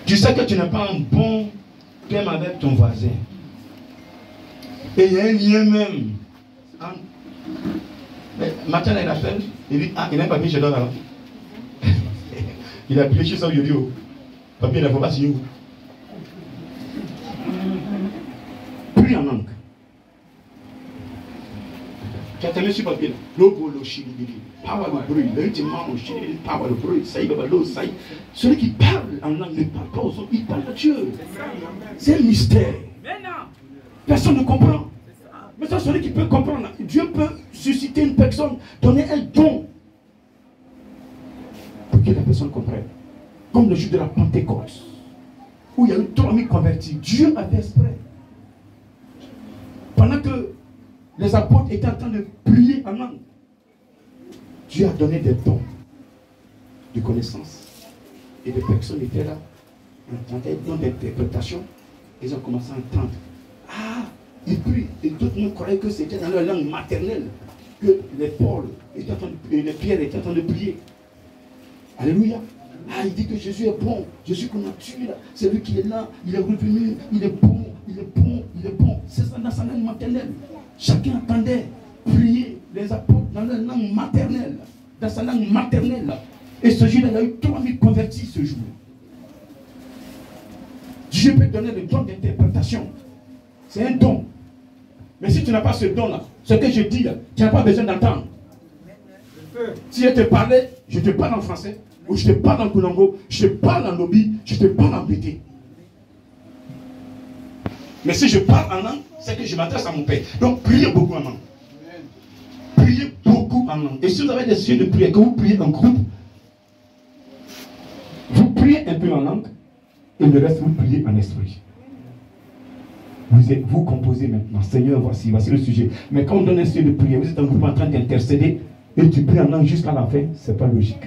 Tu sais que tu n'es pas un bon thème avec ton voisin. Et il y a un lien même. Matin, là, il appelle. Il dit, ah, il n'a pas mis chez toi là. Il a appuyé sur son yo-yo. Papi, il n'a pas signé où. Prie en langue. Tu as tenu sur papier là. Celui qui parle en langue ne parle pas aux autres, il parle à Dieu. C'est un mystère. Personne ne comprend. Mais c'est celui qui peut comprendre. Dieu peut susciter une personne, donner un don pour que la personne comprenne. Comme le jour de la Pentecôte, où il y a eu 3000 convertis. Dieu a fait exprès. Pendant que les apôtres étaient en train de prier en langue, Dieu a donné des dons de connaissance. Et des personnes étaient là, entendaient des dons d'interprétation. Ils ont commencé à entendre. Ah, ils prient. Et d'autres nous croyaient que c'était dans leur langue maternelle que les Paul étaient en train de, et les Pierre étaient en train de prier. Alléluia. Ah, il dit que Jésus est bon. Jésus qu'on a tué là. C'est lui qui est là. Il est revenu. Il est bon. Il est bon. Il est bon. C'est ça dans sa langue maternelle. Chacun entendait prier les apôtres dans leur langue maternelle. Dans sa langue maternelle. Et ce jour-là, il y a eu 3000 convertis ce jour. Dieu peut donner le don d'interprétation. C'est un don. Mais si tu n'as pas ce don-là, ce que je dis là, tu n'as pas besoin d'entendre. Si je te parlais, je te parle en français, ou je te parle en Koulongo, je te parle en Lobi, je te parle en Bété. Mais si je parle en langue, c'est que je m'adresse à mon Père. Donc priez beaucoup en langue. Priez beaucoup en langue. Et si vous avez des sujets de prière, que vous priez en groupe, vous priez un peu en langue, et le reste vous priez en esprit. Vous composez maintenant. Seigneur, voici le sujet. Mais quand on donne un sujet de prière, vous êtes en groupe en train d'intercéder, et tu pries en langue jusqu'à la fin, ce n'est pas logique.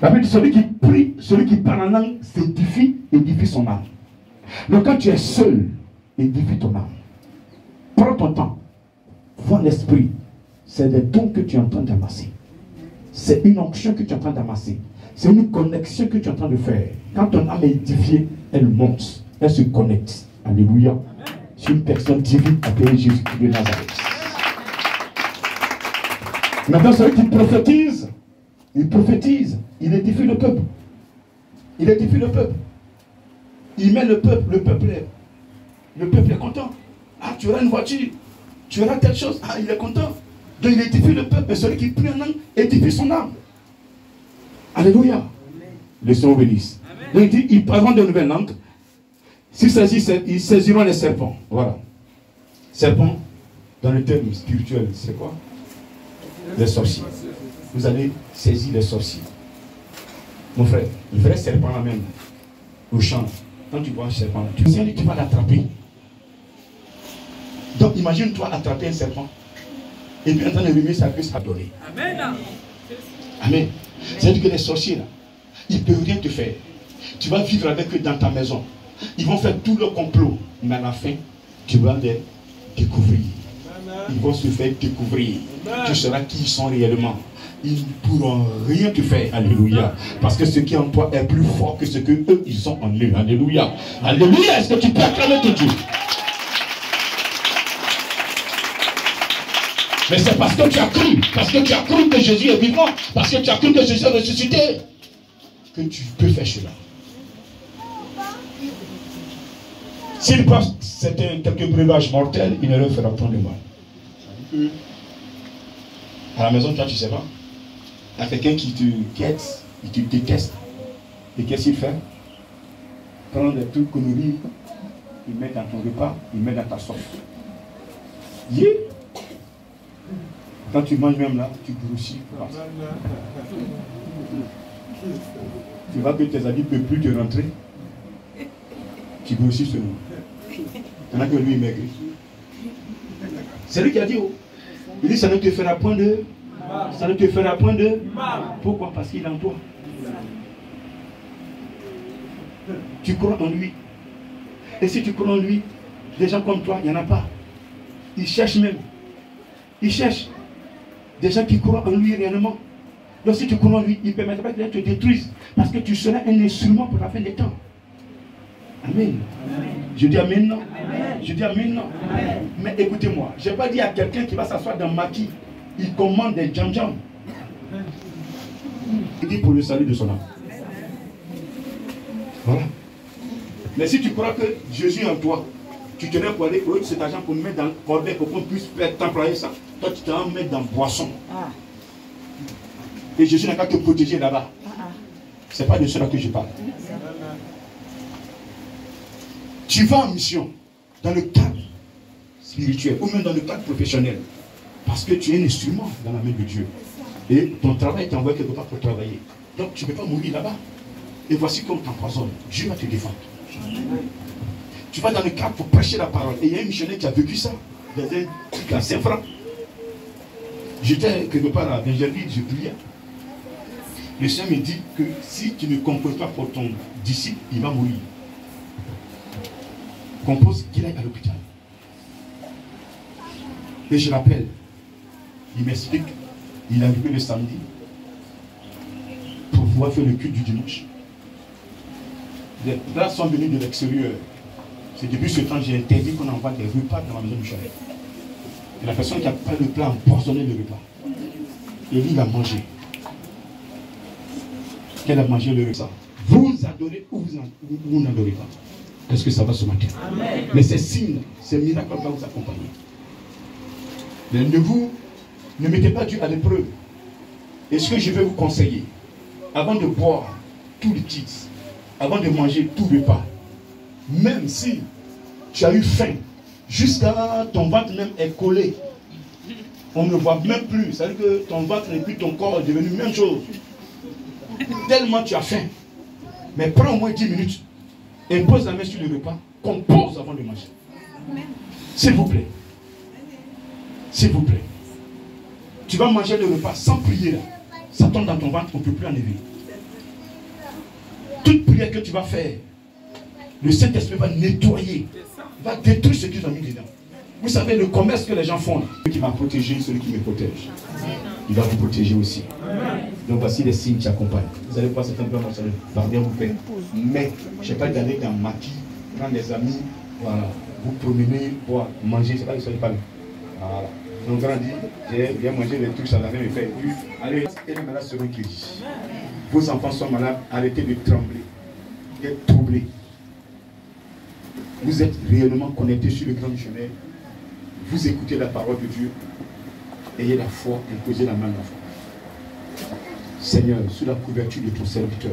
La Bible dit, celui qui prie, celui qui parle en langue, édifie son âme. Donc quand tu es seul, édifie ton âme. Prends ton temps. Vois l'esprit. C'est des dons que tu es en train d'amasser. C'est une onction que tu es en train d'amasser. C'est une connexion que tu es en train de faire. Quand ton âme est édifiée, elle monte. Elle se connecte. Alléluia. C'est une personne divine appelée Jésus-Christ de Nazareth. Maintenant, celui qui prophétise, il édifie le peuple. Il édifie le peuple. Il met le peuple est content. Ah, tu auras une voiture, tu auras telle chose, ah, il est content. Donc il édifie le peuple, et celui qui prie en langue édifie son âme. Alléluia. Le Seigneur bénisse. Donc il dit, ils parleront de nouvelles langues. S'ils saisissent, ils saisiront les serpents. Voilà. Serpent, dans le terme spirituel, c'est quoi? Les sorciers. Vous allez saisir les sorciers. Mon frère, le vrai serpent là même, au champ, quand tu vois un serpent, tu vas l'attraper. Donc imagine-toi attraper un serpent et puis en train de remuer sa queue, ça donner. Amen. Amen. C'est-à-dire que les sorciers là, ils ne peuvent rien te faire. Tu vas vivre avec eux dans ta maison. Ils vont faire tout leur complot, mais à la fin, tu vas les découvrir. Ils vont se faire découvrir. Tu sauras qui ils sont réellement. Ils ne pourront rien te faire. Alléluia. Parce que ce qui est en toi est plus fort que ce que eux ils ont en eux. Alléluia. Alléluia. Est-ce que tu peux acclamer ton Dieu? Mais c'est parce que tu as cru. Parce que tu as cru que Jésus est vivant. Parce que tu as cru que Jésus est ressuscité. Que tu peux faire cela. S'il passe quelques breuvages mortels, il ne leur fera point de mal. À la maison, toi, tu ne sais pas. Il y a quelqu'un qui te guette, il te déteste. Et qu'est-ce qu'il fait? Prendre des trucs conneries, il met dans ton repas, il met dans ta sauce. Yeah. Quand tu manges même là, tu grossis. Tu vois que tes amis ne peuvent plus te rentrer. Tu grossis seulement. Il y en a que lui, il maigrit. C'est lui qui a dit, oh. Il dit, ça ne te fera point de... Ça ne te fera point de... Pourquoi? Parce qu'il est en toi. Tu crois en lui. Et si tu crois en lui, des gens comme toi, il n'y en a pas. Ils cherchent même. Ils cherchent des gens qui croient en lui réellement. Donc si tu crois en lui, il ne permettra pas que tu te détruises. Parce que tu seras un instrument pour la fin des temps. Amen. Amen. Je dis amen, non? Amen. Je dis amen, non? Amen. Mais écoutez-moi, je n'ai pas dit à quelqu'un qui va s'asseoir dans maquis, il commande des jam-jam. Il dit pour le salut de son âme. Voilà. Mais si tu crois que Jésus est en toi, tu tenais pour aller prendre cet argent pour mettre dans le corbeil pour qu'on puisse t'employer ça. Toi, tu t'en mets dans le boisson. Et Jésus n'a qu'à te protéger là-bas. Ce n'est pas de cela que je parle. Tu vas en mission dans le cadre spirituel ou même dans le cadre professionnel parce que tu es un instrument dans la main de Dieu. Et ton travail t'envoie quelque part pour travailler. Donc tu ne peux pas mourir là-bas. Et voici qu'on t'empoisonne. Dieu va te défendre. Tu vas dans le cadre pour prêcher la parole. Et il y a un missionnaire qui a vécu ça. Dans un truc à Saint-Franc. J'étais quelque part à Benjerville, je priais. Le Seigneur me dit que si tu ne composes pas pour ton disciple, il va mourir. Compose qu'il aille à l'hôpital. Et je l'appelle. Il m'explique. Il est arrivé le samedi pour pouvoir faire le culte du dimanche. Les plats sont venus de l'extérieur. C'est depuis ce temps que j'ai interdit qu'on envoie des repas dans la maison du chalet. Et la personne qui a pris le plat a empoisonné le repas. Et lui, il a mangé. Qu'elle a mangé le repas. Vous adorez ou vous n'adorez pas. Est-ce que ça va ce matin? Amen. Mais ces signes, ces miracles vont vous accompagner. Mais ne mettez pas Dieu à l'épreuve. Et ce que je vais vous conseiller, avant de boire tout liquide, avant de manger tout repas, même si tu as eu faim, jusqu'à ton ventre même est collé, on ne voit même plus, c'est-à-dire que ton ventre et puis ton corps est devenu la même chose. Tellement tu as faim. Mais prends au moins 10 minutes, impose la main sur le repas, compose avant de manger. S'il vous plaît. S'il vous plaît. Tu vas manger le repas sans prier là. Ça tombe dans ton ventre, on ne peut plus enlever. Toute prière que tu vas faire, le Saint-Esprit va nettoyer, va détruire ce qu'ils ont mis dedans. Vous savez, le commerce que les gens font, celui qui m'a protégé, celui qui me protège, il va vous protéger aussi. Donc voici les signes qui accompagnent. Vous allez voir certains plans, vous allez parler, vous faire. Mais je n'ai pas d'aller dans maquis, prendre des amis, voilà, vous promener, boire, manger, c'est pas que vous ne pas là. Voilà. Donc grand dit, j'ai bien mangé les trucs, ça n'avait rien fait. Allez, et les malades seront guéris. Vos enfants sont malades, arrêtez de trembler, d'être troublés. Vous êtes réellement connectés sur le grand missionnaire. Vous écoutez la parole de Dieu. Ayez la foi, imposez la main à la foi. Seigneur, sous la couverture de ton serviteur,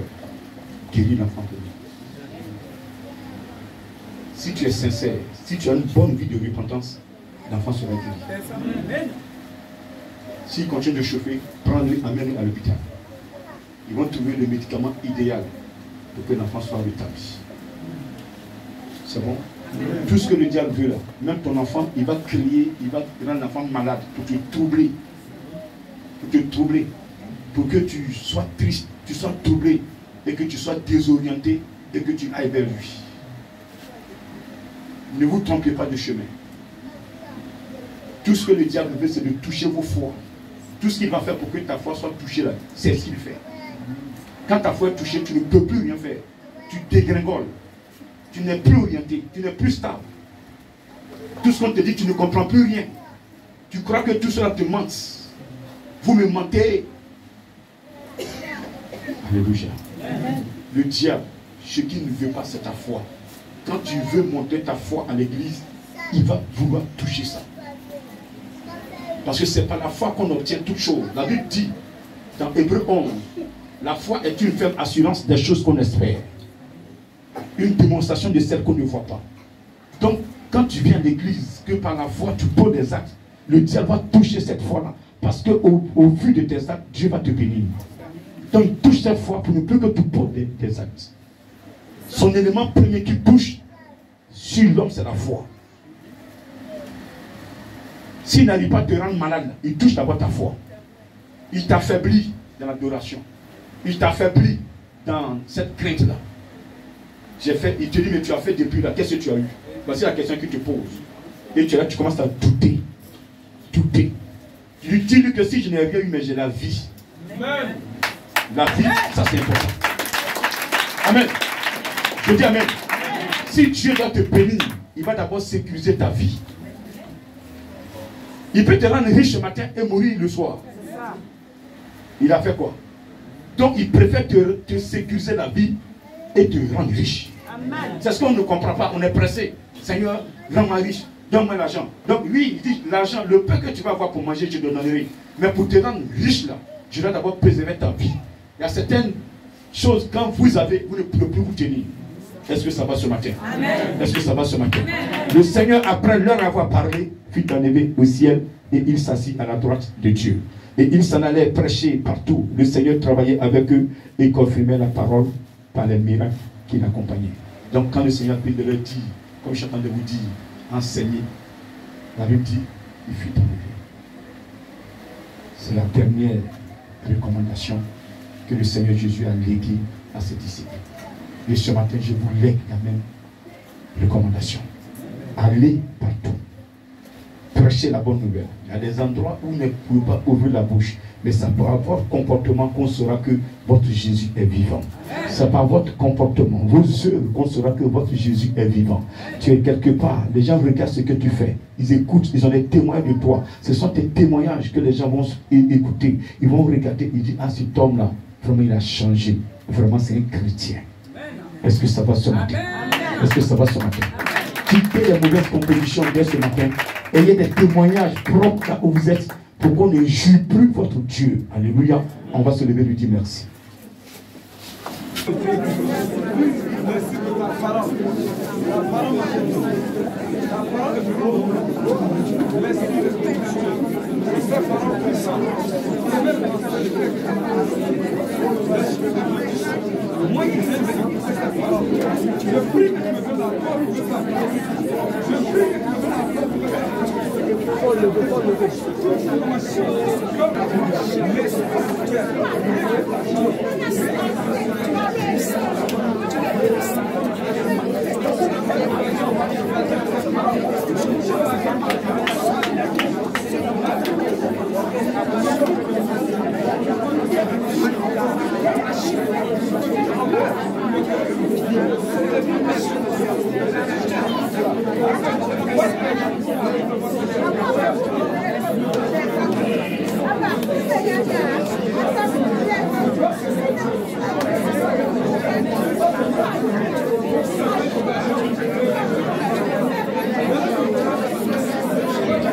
guéris l'enfant de nous. Si tu es sincère, si tu as une bonne vie de repentance, l'enfant sera guéri. S'il continue de chauffer, prends-le, amène-le à l'hôpital. Ils vont trouver le médicament idéal pour que l'enfant soit rétabli. C'est bon? Tout ce que le diable veut là, même ton enfant, il va crier, il va rendre l'enfant malade pour te troubler. Pour te troubler. Pour que tu sois triste, tu sois troublé et que tu sois désorienté et que tu ailles vers lui. Ne vous trompez pas de chemin. Tout ce que le diable veut, c'est de toucher vos foi. Tout ce qu'il va faire pour que ta foi soit touchée là, c'est ce qu'il fait. Quand ta foi est touchée, tu ne peux plus rien faire. Tu dégringoles. Tu n'es plus orienté, tu n'es plus stable. Tout ce qu'on te dit, tu ne comprends plus rien. Tu crois que tout cela te mente. Vous me mentez. Alléluia. Le diable, ce qu'il ne veut pas, c'est ta foi. quand tu veux montrer ta foi à l'église, il va vouloir toucher ça. Parce que c'est par la foi qu'on obtient toutes choses. La Bible dit, dans Hébreux 11, la foi est une ferme assurance des choses qu'on espère. Une démonstration de celles qu'on ne voit pas. Donc, quand tu viens à l'église, que par la foi tu poses des actes, le diable va toucher cette foi-là. Parce qu'au vu de tes actes, Dieu va te bénir. Donc, il touche cette foi pour ne plus que tu poses des actes. Son élément premier qui touche sur l'homme, c'est la foi. S'il n'arrive pas à te rendre malade, il touche d'abord ta foi. Il t'affaiblit dans l'adoration. Il t'affaiblit dans cette crainte-là. J'ai fait, il te dit, mais tu as fait depuis là, qu'est-ce que tu as eu? Voici la question qu'il te pose. Et tu es là, tu commences à douter. Douter. Tu lui dis que si je n'ai rien eu, mais j'ai la vie. Amen. La vie, ça c'est important. Amen. Je dis amen. Si Dieu doit te bénir, il va d'abord sécuriser ta vie. Il peut te rendre riche ce matin et mourir le soir. Il a fait quoi? Donc il préfère te sécuriser la vie et te rendre riche. C'est ce qu'on ne comprend pas. On est pressé. Seigneur, rends-moi riche. Donne-moi l'argent. Donc lui, il dit, l'argent, le peu que tu vas avoir pour manger, je te donnerai. Mais pour te rendre riche là, je dois d'abord préserver ta vie. Il y a certaines choses, quand vous avez, vous ne pouvez plus vous tenir. Est-ce que ça va ce matin? Est-ce que ça va ce matin? Amen. Le Seigneur, après leur avoir parlé, fut enlevé au ciel et il s'assit à la droite de Dieu. Et il s'en allait prêcher partout. Le Seigneur travaillait avec eux et confirmait la parole par les miracles qui l'accompagnaient. Donc quand le Seigneur prie de leur dire, comme je suis en train de vous dire, enseigner, la Bible dit, il fut enlevé. C'est la dernière recommandation que le Seigneur Jésus a léguée à ses disciples. Et ce matin, je vous lègue la même recommandation. Allez partout. Prêchez la bonne nouvelle. Il y a des endroits où vous ne pouvez pas ouvrir la bouche. Mais c'est par votre comportement qu'on saura que votre Jésus est vivant. C'est par votre comportement, vos œuvres, qu'on saura que votre Jésus est vivant. Tu es quelque part, les gens regardent ce que tu fais. Ils écoutent, ils ont des témoins de toi. Ce sont tes témoignages que les gens vont écouter. Ils vont regarder, ils disent, ah, cet homme-là, vraiment il a changé. Vraiment c'est un chrétien. Est-ce que ça va ce matin? Est-ce que ça va ce matin? Quittez les mauvaises compositions dès ce matin. Ayez des témoignages propres là où vous êtes pour qu'on ne juge plus votre Dieu. Alléluia. On va se lever et lui dire merci. Merci pour ta parole. La parole m'a dit. La parole est pour l'esprit de Dieu. Cette parole puissante. Moi qui viens d'écouter cette parole, je prie que tu me donnes la parole de ta parole. Je prie que tu me donnes la parole de ta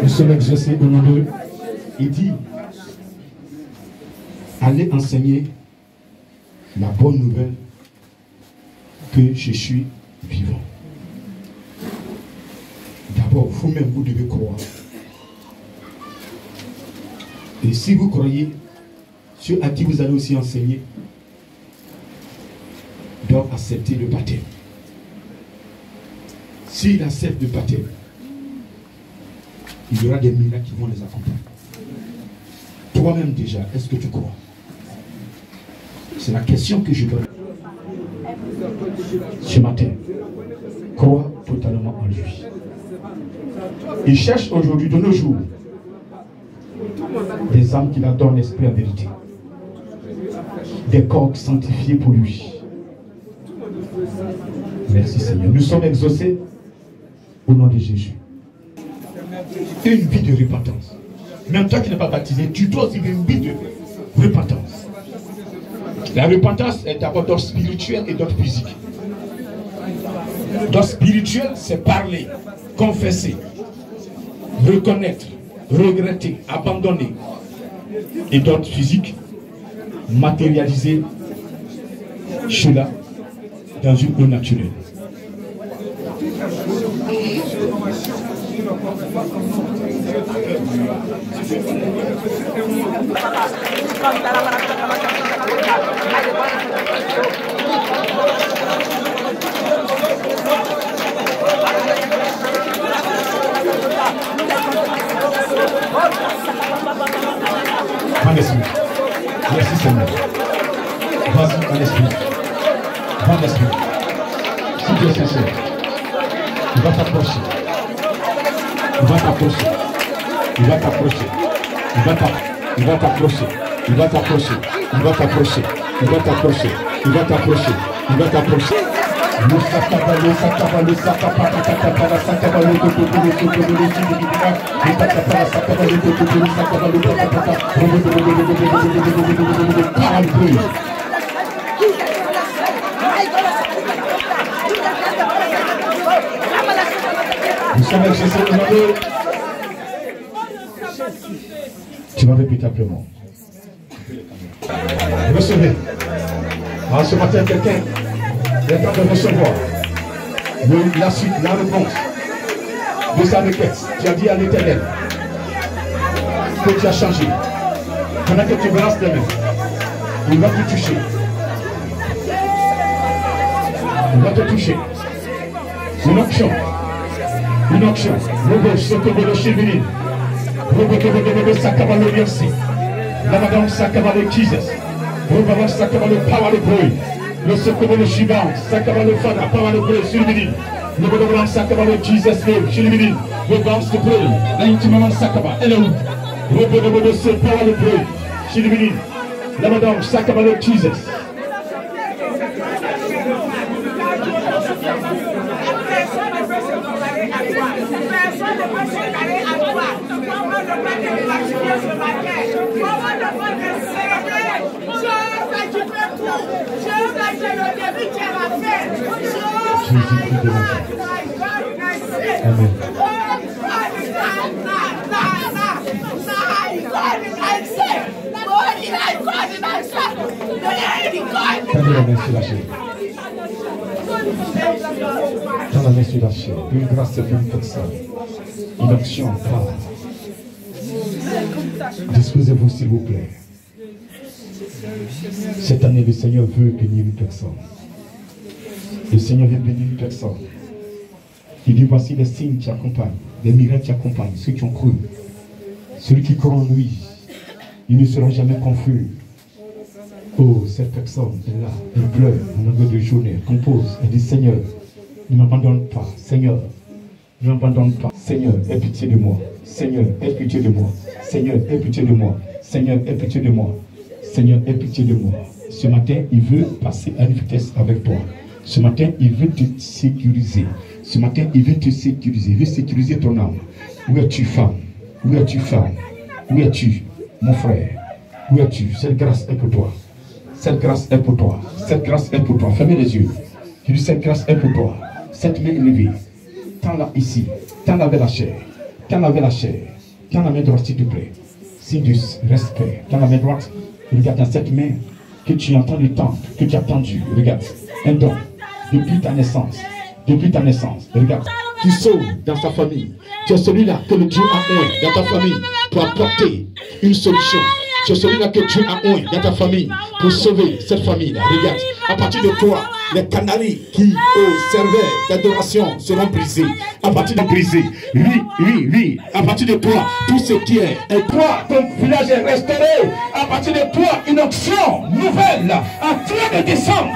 Nous sommes exaucés au nom de... Il dit, allez enseigner la bonne nouvelle que je suis vivant. D'abord, vous-même, vous devez croire. Et si vous croyez, ceux à qui vous allez aussi enseigner doivent accepter le baptême. S'ils acceptent le baptême, il y aura des miracles qui vont les accompagner. Toi-même déjà, est-ce que tu crois? C'est la question que je donne. Ce matin, crois totalement en lui. Il cherche aujourd'hui, de nos jours, des âmes qui adorent l'esprit en vérité. Des corps sanctifiés pour lui. Merci Seigneur. Nous sommes exaucés au nom de Jésus. Une vie de repentance. Même toi qui n'es pas baptisé, tu dois vivre une vie de repentance. La repentance est d'abord d'ordre spirituel et d'ordre physique. Don spirituel, c'est parler, confesser, reconnaître, regretter, abandonner. Et don physique, matérialiser cela dans une eau naturelle. En esprit. Merci Seigneur. Vas-y en esprit. Va en esprit. Si tu es sincère, il va t'approcher. Il va t'approcher. Il va t'approcher. Il va t'approcher. Il va t'approcher. Il va t'approcher. Il va t'approcher. Il va t'approcher. Il va t'approcher. Le sakaba, le sakaba, le sakaba, le sakaba, le sakaba, le sakaba, le sakaba, le sakaba, le Vous savez que Jésus tu vas répéter simplement. Recevez. Ce matin, quelqu'un est en train de recevoir la suite, la réponse de sa requête. Tu as dit à l'Éternel que tu as changé. Pendant que tu balances tes mains, il va te toucher. Il va te toucher. Une option. Une option. Le Sokobo le Chevini. Le Sakaba le Merci. La Madame Sakaba le Jesus. Le Sakaba le Power le Boy. Le Sokobo le Shiban. Sakaba le Fada. Power le Boy. Chevini. Le Madame Sakaba le Jesus. Chevini. Le Bounce le Boy. L'intimement Sakaba. Elle est où? Le Power le Boy. Chevini. La Madame Sakaba le Jesus. Personne ne peut se carrer à toi. Comment ne pas te imaginer ce matin? Comment ne pas te célébrer? Je vais tu peux tout. Je vais te le début de la fête. Dans la main sur la chair, une grâce et une personne, une action part. Disposez-vous s'il vous plaît. Cette année, le Seigneur veut bénir une personne. Le Seigneur veut bénir une personne. Il dit voici les signes qui accompagnent, les miracles qui accompagnent ceux qui ont cru. Celui qui croit en lui, il ne sera jamais confus. Oh, cette personne est là, elle pleure en longueur de journée, elle compose, elle dit Seigneur, ne m'abandonne pas, Seigneur, ne m'abandonne pas, Seigneur, aie pitié de moi, Seigneur, aie pitié de moi, Seigneur, aie pitié de moi, Seigneur, aie pitié de moi, Seigneur, aie pitié de moi. Ce matin, il veut passer à une vitesse avec toi. Ce matin, il veut te sécuriser. Ce matin, il veut te sécuriser, il veut sécuriser ton âme. Où es-tu, femme? Où es-tu, femme? Où es-tu, mon frère? Où es-tu? Cette grâce est pour toi. Cette grâce est pour toi. Cette grâce est pour toi. Fermez les yeux. Je dis cette grâce est pour toi. Cette main élevée. Tends-la ici. Tends-la vers la chair. Tends-la vers la chair. Tends la main droite s'il te plaît. Signe du respect. Tends la main droite. Regarde dans cette main que tu entends le temps, que tu as tendu. Regarde. Un don. Depuis ta naissance. Depuis ta naissance. Regarde. Tu sauves dans ta famille. Tu es celui-là que le Dieu a oint dans ta famille pour apporter une solution. C'est celui-là que Dieu a oint dans ta famille pour sauver cette famille-là. Regarde, à partir de toi, les canaries qui servaient d'adoration seront brisés. À partir de brisés, oui, à partir de toi, tout ce qui est. Et toi, ton village est restauré. À partir de toi, une option nouvelle en train de descendre.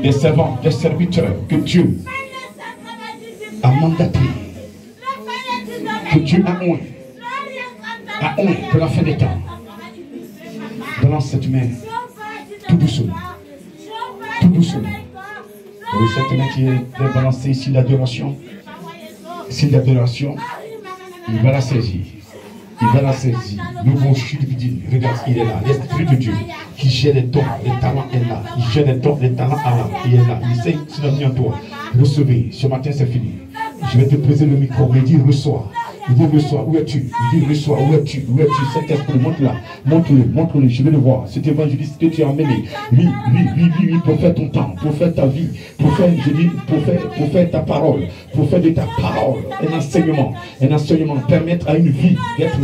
Des servants, des serviteurs que Dieu a mandaté, que Dieu a oint de la fin des temps. Dans cette main, tout doucement, tout doucement. Et cette main qui est balancée ici d'adoration, il va la saisir. Il va la saisir. Le mot Chudibidine, regarde, il est là. L'Esprit de Dieu qui gère les dons, les talents est là. Il gère les dons, les talents à là. Il est là. Il sait qu'il a mis en toi. Recevez. Ce matin, c'est fini. Je vais te poser le micro. Mais dis, reçois. Il dit, reçois, où es-tu? Il dit, reçois, où es-tu? Où es-tu? Cet esprit, montre-la. Montre-le, montre-le, je vais le voir. Cet évangéliste que tu as emmené. Lui, pour faire ton temps, pour faire ta vie, pour faire, je dis, pour faire ta parole, pour faire de ta parole un enseignement, permettre à une vie d'être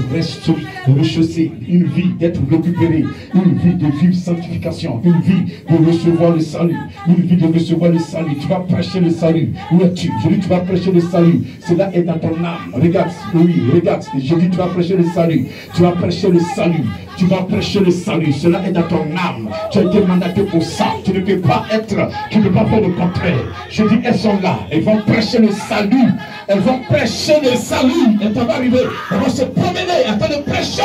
rechaussée, une vie d'être récupérée, une vie de vivre sanctification, une vie de recevoir le salut, une vie de recevoir le salut. Tu vas prêcher le salut. Où es-tu? Je dis, tu vas prêcher le salut. Cela est dans ton âme. Regarde. Oui, regarde, je dis tu vas prêcher le salut. Tu vas prêcher le salut. Tu vas prêcher le salut. Cela est dans ton âme. Tu as été mandaté pour ça. Tu ne peux pas être, tu ne peux pas faire le contraire. Je dis, elles sont là. Elles vont prêcher le salut. Elles vont prêcher le salut. Elles vont arriver. Elles vont se promener en train de prêcher.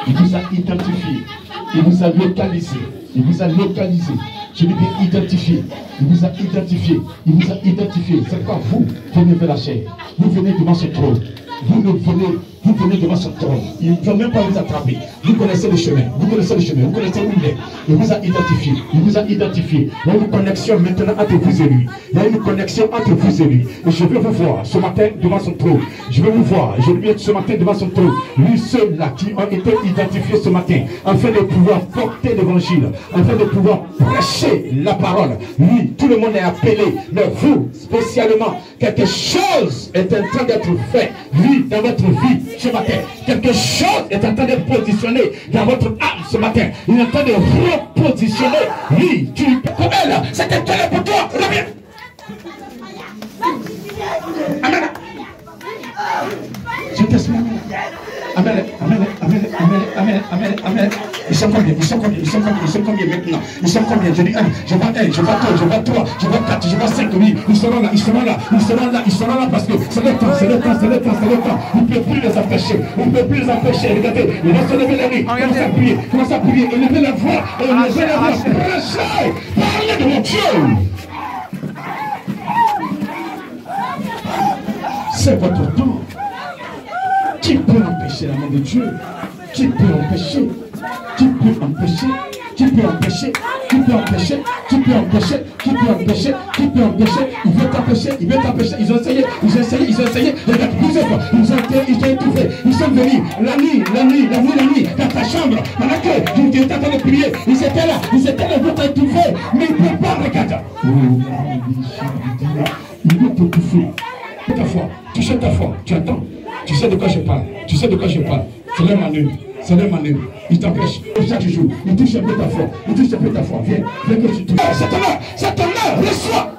Il vous a identifié. Il vous a localisé. Il vous a localisé. Je dis bien identifié. Il vous a identifié. Il vous a identifié. C'est quand vous venez vers la chair. Vous venez devant ce trône. Vous venez devant ce trône. Il ne peut même pas vous attraper. Vous connaissez le chemin. Vous connaissez le chemin. Vous connaissez où il est. Il vous a identifié. Il vous a identifié. Il y a une connexion maintenant entre vous et lui. Il y a une connexion entre vous et lui. Et je veux vous voir ce matin devant son trône. Je veux vous voir. Je veux être ce matin devant son trône. Lui seul là qui ont été identifiés ce matin. Afin de pouvoir porter l'évangile. Afin de pouvoir prêcher la parole. Lui, tout le monde est appelé. Mais vous, spécialement, quelque chose est en train d'être fait. Lui, dans votre vie ce matin. Quelque chose est en train de positionner dans votre âme ce matin. Il est en train de repositionner. Lui, tu comme elle, c'est quelqu'un pour toi. Reviens. Amen. Je t'espère. Amen, amen, amen, amen, amen, amen, amen. Ils sont combien? Ils sont combien? Ils sont combien? Ils sont combien maintenant? Ils sont combien? Je dis 1, je vois 1, je vois 2, je vois 3, je vois 4, je vois 5, oui. Ils seront là, ils seront là, ils seront là, ils seront là parce que c'est le temps, c'est le temps, c'est le temps, c'est le temps. On ne peut plus les empêcher, on ne peut plus les empêcher. Regardez, ils vont se lever la nuit, commence à prier, élever la voix, élever la voix, prêchez, parlez de mon Dieu. C'est votre temps. Qui peut empêcher la main de Dieu? Qui peut empêcher? Qui peut empêcher? Qui peut empêcher? Qui peut empêcher? Qui peut empêcher? Qui peut empêcher? Qui peut empêcher? Il veut t'empêcher, il veut t'empêcher. Ils ont essayé, ils ont essayé, ils ont essayé. Regarde, plusieurs fois, ils ont étouffé. Ils sont venus la nuit, dans ta chambre, pendant que tu étais en train de prier. Ils étaient là pour t'étouffer. Mais ils ne peuvent pas regarder. Il veut t'étouffer. Ta foi, tu sais ta foi, tu attends. Tu sais de quoi je parle. Tu sais de quoi je parle. C'est leur manœuvre. C'est leur manœuvre. Il t'empêche. Chaque jour, il touche un peu ta foi. Il touche un peu ta foi. Viens que tu touches. C'est ton heure. Reçois.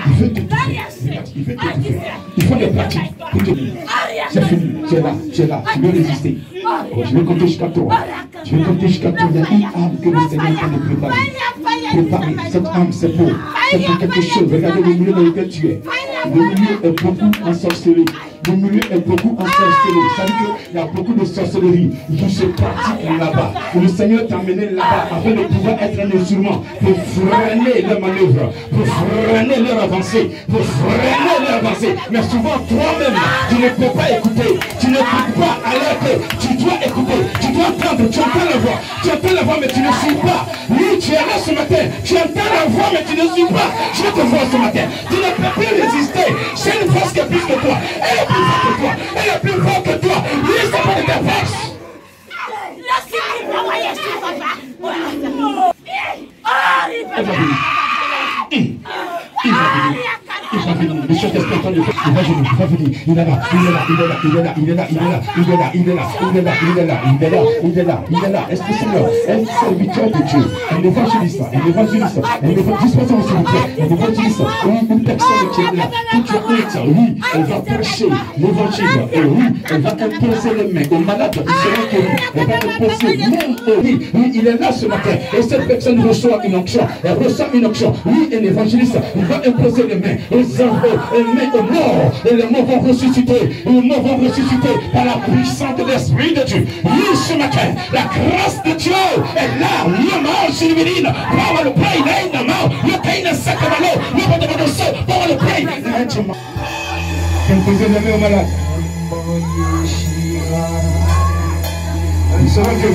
Il veut te toucher. Il veut te toucher. Il faut des pratiques. C'est fini. Tu es là. Tu es là. Tu veux résister. Oh, je vais compter jusqu'à toi. Je vais compter jusqu'à toi. Il y a une âme que le Seigneur est en train de préparer. Préparer. Cette âme, c'est pour quelque chose. Regardez le milieu dans lequel tu es. Le milieu est beaucoup ensorcelé. Le milieu est beaucoup ensorcelé. Ça veut dire qu'il y a beaucoup de sorcellerie qui se pratique là-bas. Le Seigneur t'a amené là-bas afin de pouvoir être un instrument pour freiner leur manœuvre, pour freiner leur avancée, pour freiner leur avancée. Mais souvent, toi-même, tu ne peux pas écouter. Tu n'écoutes pas alerter. Tu dois écouter. Tu dois entendre. Tu entends la voix. Tu entends la voix, mais tu ne suis pas. Oui, tu es là ce matin. Tu entends la voix, mais tu ne suis pas. Je te vois ce matin. Tu ne peux plus résister. C'est une force qui est plus que toi. Elle est plus forte que toi. Elle est plus forte que toi. Lui, c'est pas de ta force. Il va venir. Il va venir. Le Saint-Esprit est en train de faire. Il va venir. Il va venir. Il est là. Il est là. Il est là. Il est là. Il est là. Il est là. Il est là. Il est là. Il est là. Il est là. Il est là. Il est là. Il est là. Est-ce que Seigneur, un serviteur de Dieu, un évangéliste, dispensez-moi s'il vous plaît, un évangéliste, une personne qui est là, toute la honte, oui, elle va prêcher l'évangile, et oui, elle va imposer les mains aux malades, ils seront guéris, elle va imposer même aux oui, il est là ce matin, et cette personne reçoit une onction, elle reçoit une onction, oui, un évangéliste, il va imposer les mains aux enfants, mais aux morts, et les morts vont ressusciter, les morts vont ressusciter par la puissance de l'Esprit de Dieu. Oui, ce matin, la grâce de Dieu est là. Le mal sur le vénine, pour le pain, il a une main, le pain est sec à l'eau, le pain de mon sang, pour le pain. Posez la main au malade. Nous savons que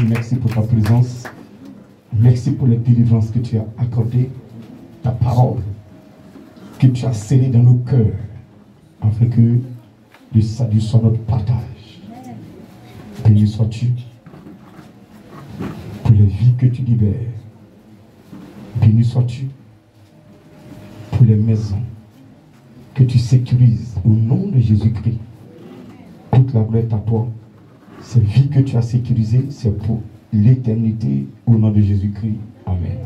Merci pour ta présence. Merci pour les délivrances que tu as accordées. ta parole que tu as scellée dans nos cœurs afin que le salut soit notre partage. Béni sois-tu pour les vies que tu libères. Béni sois-tu pour les maisons que tu sécurises au nom de Jésus-Christ. Toute la gloire est à toi. Ces vies que tu as sécurisées, c'est pour l'éternité au nom de Jésus-Christ. Amen.